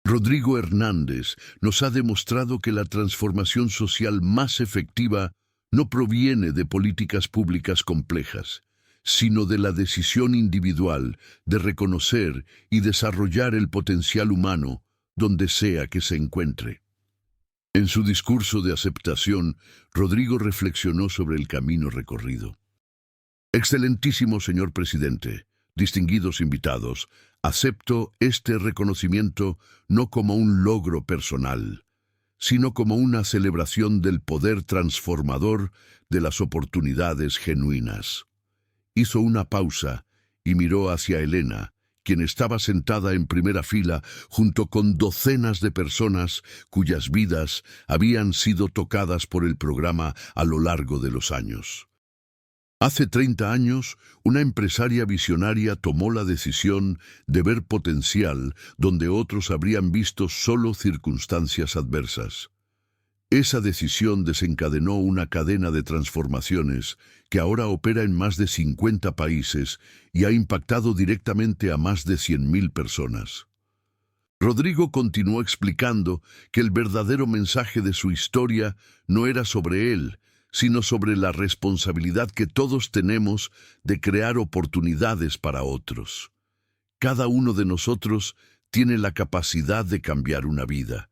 Rodrigo Hernández nos ha demostrado que la transformación social más efectiva no proviene de políticas públicas complejas, sino de la decisión individual de reconocer y desarrollar el potencial humano donde sea que se encuentre. En su discurso de aceptación, Rodrigo reflexionó sobre el camino recorrido. «Excelentísimo señor presidente, distinguidos invitados, acepto este reconocimiento no como un logro personal, sino como una celebración del poder transformador de las oportunidades genuinas». Hizo una pausa y miró hacia Elena, quien estaba sentada en primera fila junto con docenas de personas cuyas vidas habían sido tocadas por el programa a lo largo de los años. Hace 30 años, una empresaria visionaria tomó la decisión de ver potencial donde otros habrían visto solo circunstancias adversas. Esa decisión desencadenó una cadena de transformaciones que ahora opera en más de 50 países y ha impactado directamente a más de 100.000 personas. Rodrigo continuó explicando que el verdadero mensaje de su historia no era sobre él, sino sobre la responsabilidad que todos tenemos de crear oportunidades para otros. Cada uno de nosotros tiene la capacidad de cambiar una vida,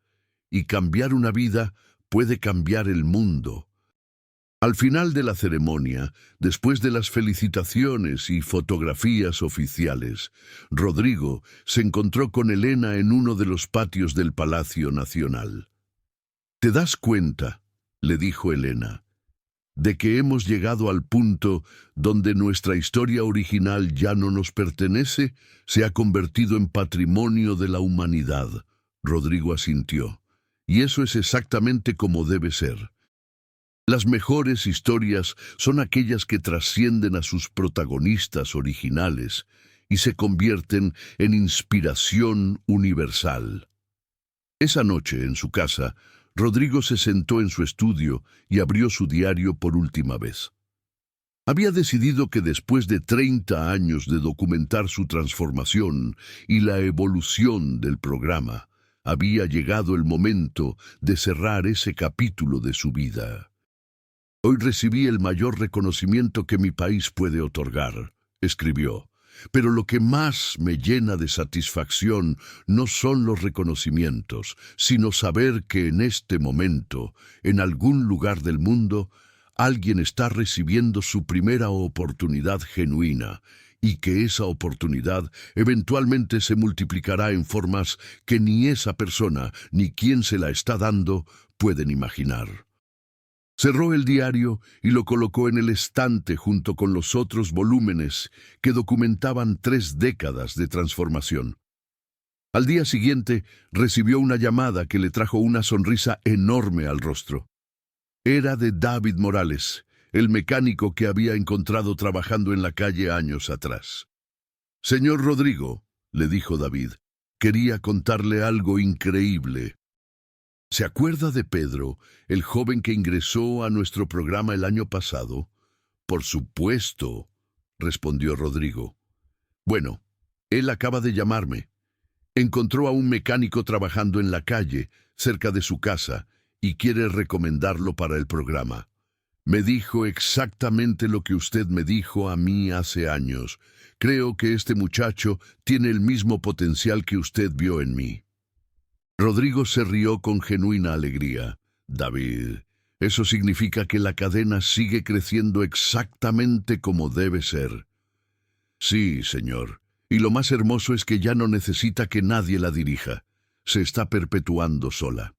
y cambiar una vida puede cambiar el mundo. Al final de la ceremonia, después de las felicitaciones y fotografías oficiales, Rodrigo se encontró con Elena en uno de los patios del Palacio Nacional. «¿Te das cuenta?», le dijo Elena, «de que hemos llegado al punto donde nuestra historia original ya no nos pertenece, se ha convertido en patrimonio de la humanidad». Rodrigo asintió. «Y eso es exactamente como debe ser. Las mejores historias son aquellas que trascienden a sus protagonistas originales y se convierten en inspiración universal». Esa noche, en su casa, Rodrigo se sentó en su estudio y abrió su diario por última vez. Había decidido que después de 30 años de documentar su transformación y la evolución del programa, había llegado el momento de cerrar ese capítulo de su vida. «Hoy recibí el mayor reconocimiento que mi país puede otorgar», escribió. «Pero lo que más me llena de satisfacción no son los reconocimientos, sino saber que en este momento, en algún lugar del mundo, alguien está recibiendo su primera oportunidad genuina, y que esa oportunidad eventualmente se multiplicará en formas que ni esa persona ni quien se la está dando pueden imaginar». Cerró el diario y lo colocó en el estante junto con los otros volúmenes que documentaban 3 décadas de transformación. Al día siguiente recibió una llamada que le trajo una sonrisa enorme al rostro. Era de David Morales, el mecánico que había encontrado trabajando en la calle años atrás. «Señor Rodrigo», le dijo David, «quería contarle algo increíble». «¿Se acuerda de Pedro, el joven que ingresó a nuestro programa el año pasado?» «Por supuesto», respondió Rodrigo. «Bueno, él acaba de llamarme. Encontró a un mecánico trabajando en la calle, cerca de su casa, y quiere recomendarlo para el programa. Me dijo exactamente lo que usted me dijo a mí hace años. Creo que este muchacho tiene el mismo potencial que usted vio en mí». Rodrigo se rió con genuina alegría. «David, eso significa que la cadena sigue creciendo exactamente como debe ser». «Sí, señor. Y lo más hermoso es que ya no necesita que nadie la dirija. Se está perpetuando sola».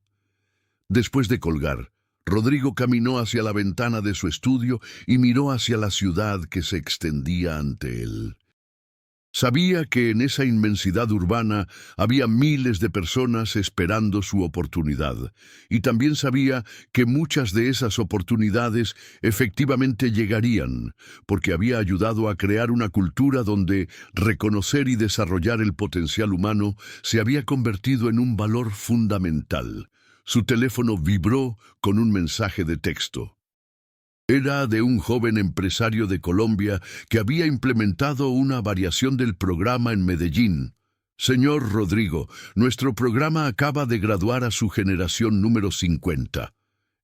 Después de colgar, Rodrigo caminó hacia la ventana de su estudio y miró hacia la ciudad que se extendía ante él. Sabía que en esa inmensidad urbana había miles de personas esperando su oportunidad, y también sabía que muchas de esas oportunidades efectivamente llegarían, porque había ayudado a crear una cultura donde reconocer y desarrollar el potencial humano se había convertido en un valor fundamental. Su teléfono vibró con un mensaje de texto. Era de un joven empresario de Colombia que había implementado una variación del programa en Medellín. «Señor Rodrigo, nuestro programa acaba de graduar a su generación número 50.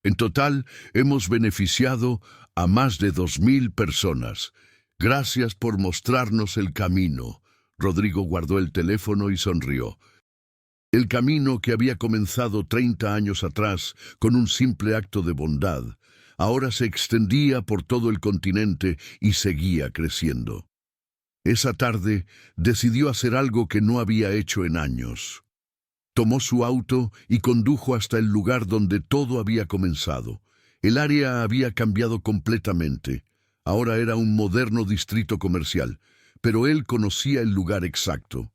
En total, hemos beneficiado a más de 2.000 personas. Gracias por mostrarnos el camino». Rodrigo guardó el teléfono y sonrió. El camino que había comenzado 30 años atrás con un simple acto de bondad, ahora se extendía por todo el continente y seguía creciendo. Esa tarde decidió hacer algo que no había hecho en años. Tomó su auto y condujo hasta el lugar donde todo había comenzado. El área había cambiado completamente. Ahora era un moderno distrito comercial, pero él conocía el lugar exacto.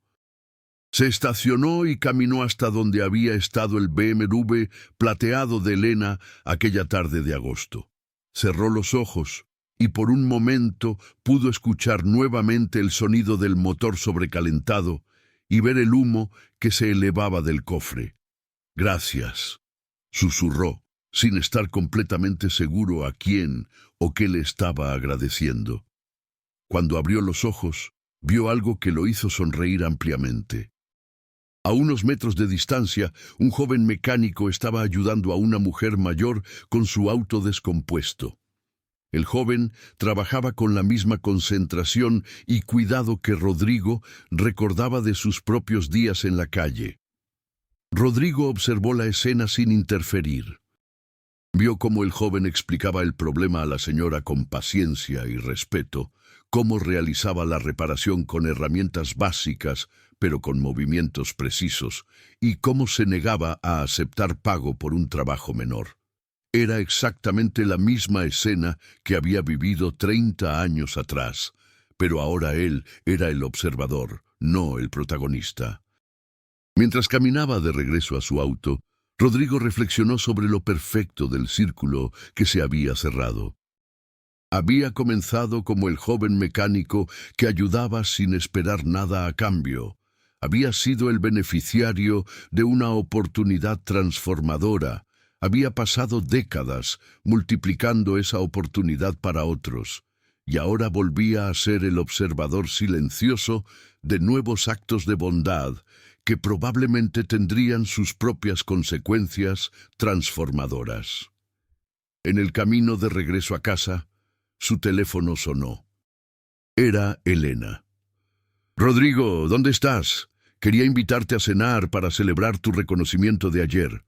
Se estacionó y caminó hasta donde había estado el BMW plateado de Elena aquella tarde de agosto. Cerró los ojos y por un momento pudo escuchar nuevamente el sonido del motor sobrecalentado y ver el humo que se elevaba del cofre. «Gracias», susurró, sin estar completamente seguro a quién o qué le estaba agradeciendo. Cuando abrió los ojos, vio algo que lo hizo sonreír ampliamente. A unos metros de distancia, un joven mecánico estaba ayudando a una mujer mayor con su auto descompuesto. El joven trabajaba con la misma concentración y cuidado que Rodrigo recordaba de sus propios días en la calle. Rodrigo observó la escena sin interferir. Vio cómo el joven explicaba el problema a la señora con paciencia y respeto, cómo realizaba la reparación con herramientas básicas, pero con movimientos precisos, y cómo se negaba a aceptar pago por un trabajo menor. Era exactamente la misma escena que había vivido 30 años atrás, pero ahora él era el observador, no el protagonista. Mientras caminaba de regreso a su auto, Rodrigo reflexionó sobre lo perfecto del círculo que se había cerrado. Había comenzado como el joven mecánico que ayudaba sin esperar nada a cambio. Había sido el beneficiario de una oportunidad transformadora. Había pasado décadas multiplicando esa oportunidad para otros, y ahora volvía a ser el observador silencioso de nuevos actos de bondad que probablemente tendrían sus propias consecuencias transformadoras. En el camino de regreso a casa, su teléfono sonó. Era Elena. «Rodrigo, ¿dónde estás? Quería invitarte a cenar para celebrar tu reconocimiento de ayer».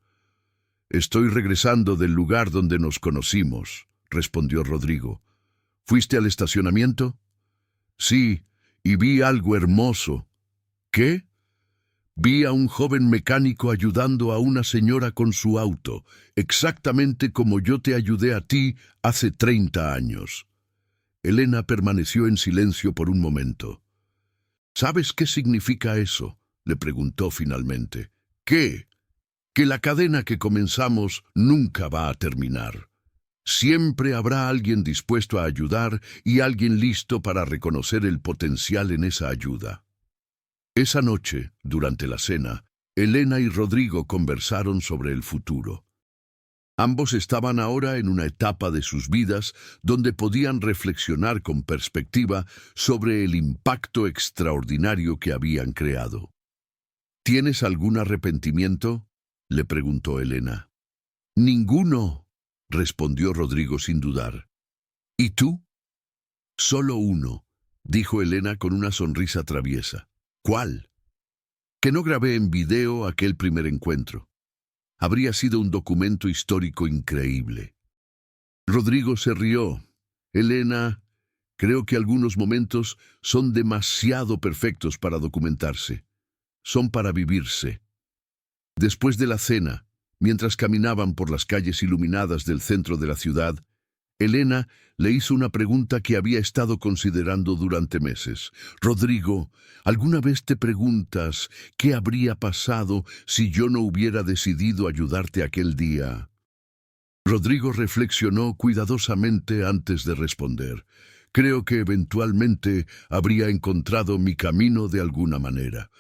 «Estoy regresando del lugar donde nos conocimos», respondió Rodrigo. «¿Fuiste al estacionamiento?» «Sí, y vi algo hermoso». «¿Qué?» «Vi a un joven mecánico ayudando a una señora con su auto, exactamente como yo te ayudé a ti hace 30 años». Elena permaneció en silencio por un momento. «¿Sabes qué significa eso?», le preguntó finalmente. «¿Qué?». «Que la cadena que comenzamos nunca va a terminar. Siempre habrá alguien dispuesto a ayudar y alguien listo para reconocer el potencial en esa ayuda». Esa noche, durante la cena, Elena y Rodrigo conversaron sobre el futuro. Ambos estaban ahora en una etapa de sus vidas donde podían reflexionar con perspectiva sobre el impacto extraordinario que habían creado. «¿Tienes algún arrepentimiento?», le preguntó Elena. «Ninguno», respondió Rodrigo sin dudar. «¿Y tú?». «Solo uno», dijo Elena con una sonrisa traviesa. «¿Cuál?». «Que no grabé en video aquel primer encuentro. Habría sido un documento histórico increíble». Rodrigo se rió. «Elena, creo que algunos momentos son demasiado perfectos para documentarse. Son para vivirse». Después de la cena, mientras caminaban por las calles iluminadas del centro de la ciudad, Elena le hizo una pregunta que había estado considerando durante meses. «Rodrigo, ¿alguna vez te preguntas qué habría pasado si yo no hubiera decidido ayudarte aquel día?». Rodrigo reflexionó cuidadosamente antes de responder. «Creo que eventualmente habría encontrado mi camino de alguna manera.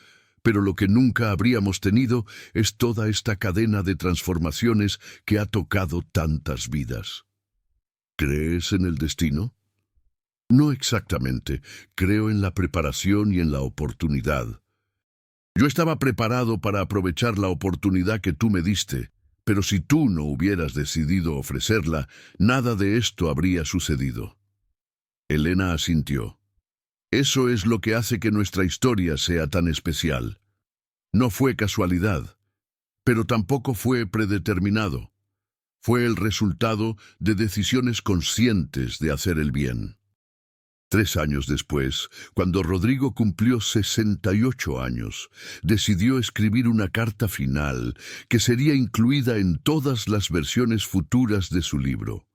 Pero lo que nunca habríamos tenido es toda esta cadena de transformaciones que ha tocado tantas vidas». «¿Crees en el destino?». «No exactamente. Creo en la preparación y en la oportunidad. Yo estaba preparado para aprovechar la oportunidad que tú me diste, pero si tú no hubieras decidido ofrecerla, nada de esto habría sucedido». Elena asintió. «Eso es lo que hace que nuestra historia sea tan especial. No fue casualidad, pero tampoco fue predeterminado. Fue el resultado de decisiones conscientes de hacer el bien». 3 años después, cuando Rodrigo cumplió 68 años, decidió escribir una carta final que sería incluida en todas las versiones futuras de su libro.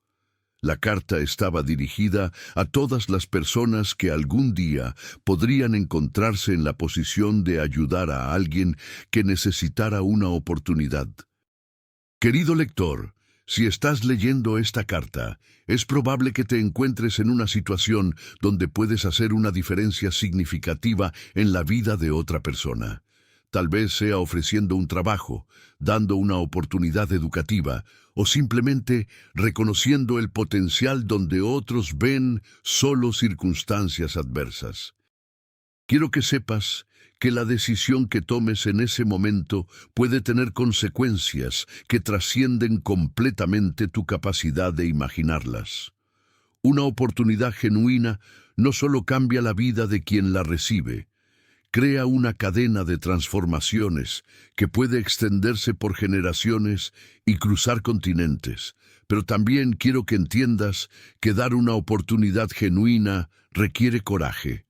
La carta estaba dirigida a todas las personas que algún día podrían encontrarse en la posición de ayudar a alguien que necesitara una oportunidad. Querido lector, si estás leyendo esta carta, es probable que te encuentres en una situación donde puedes hacer una diferencia significativa en la vida de otra persona. Tal vez sea ofreciendo un trabajo, dando una oportunidad educativa o simplemente reconociendo el potencial donde otros ven solo circunstancias adversas. Quiero que sepas que la decisión que tomes en ese momento puede tener consecuencias que trascienden completamente tu capacidad de imaginarlas. Una oportunidad genuina no solo cambia la vida de quien la recibe, crea una cadena de transformaciones que puede extenderse por generaciones y cruzar continentes. Pero también quiero que entiendas que dar una oportunidad genuina requiere coraje.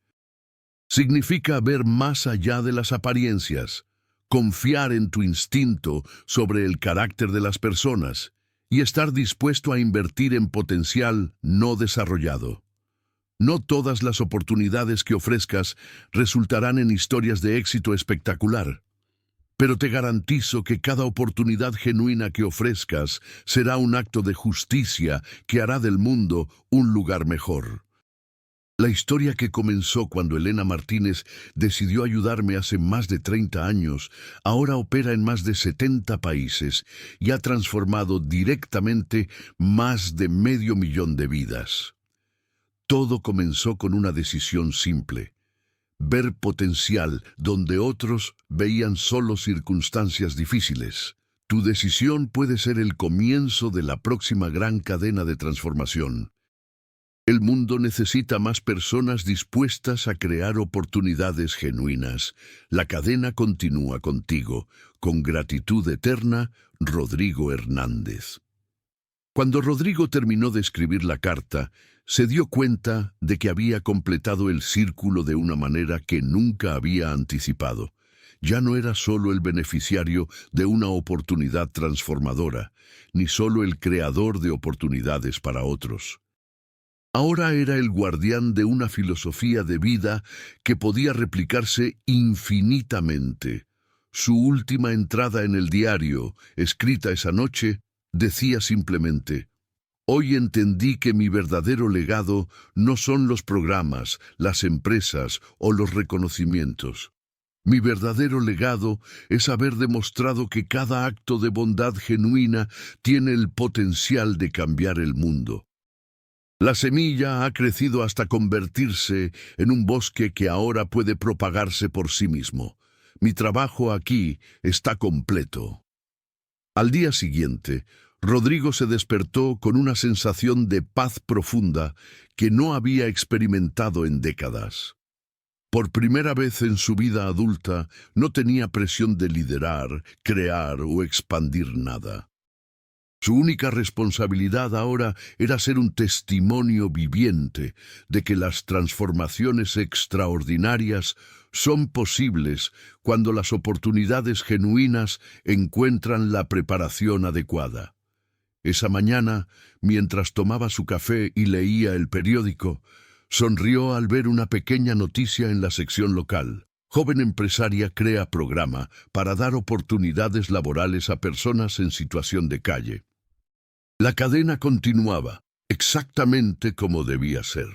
Significa ver más allá de las apariencias, confiar en tu instinto sobre el carácter de las personas y estar dispuesto a invertir en potencial no desarrollado. No todas las oportunidades que ofrezcas resultarán en historias de éxito espectacular, pero te garantizo que cada oportunidad genuina que ofrezcas será un acto de justicia que hará del mundo un lugar mejor. La historia que comenzó cuando Elena Martínez decidió ayudarme hace más de 30 años, ahora opera en más de 70 países y ha transformado directamente más de 500.000 de vidas. Todo comenzó con una decisión simple: ver potencial donde otros veían solo circunstancias difíciles. Tu decisión puede ser el comienzo de la próxima gran cadena de transformación. El mundo necesita más personas dispuestas a crear oportunidades genuinas. La cadena continúa contigo. Con gratitud eterna, Rodrigo Hernández. Cuando Rodrigo terminó de escribir la carta, se dio cuenta de que había completado el círculo de una manera que nunca había anticipado. Ya no era solo el beneficiario de una oportunidad transformadora, ni solo el creador de oportunidades para otros. Ahora era el guardián de una filosofía de vida que podía replicarse infinitamente. Su última entrada en el diario, escrita esa noche, decía simplemente: hoy entendí que mi verdadero legado no son los programas, las empresas o los reconocimientos. Mi verdadero legado es haber demostrado que cada acto de bondad genuina tiene el potencial de cambiar el mundo. La semilla ha crecido hasta convertirse en un bosque que ahora puede propagarse por sí mismo. Mi trabajo aquí está completo. Al día siguiente, Rodrigo se despertó con una sensación de paz profunda que no había experimentado en décadas. Por primera vez en su vida adulta, no tenía presión de liderar, crear o expandir nada. Su única responsabilidad ahora era ser un testimonio viviente de que las transformaciones extraordinarias son posibles cuando las oportunidades genuinas encuentran la preparación adecuada. Esa mañana, mientras tomaba su café y leía el periódico, sonrió al ver una pequeña noticia en la sección local. Joven empresaria crea programa para dar oportunidades laborales a personas en situación de calle. La cadena continuaba, exactamente como debía ser.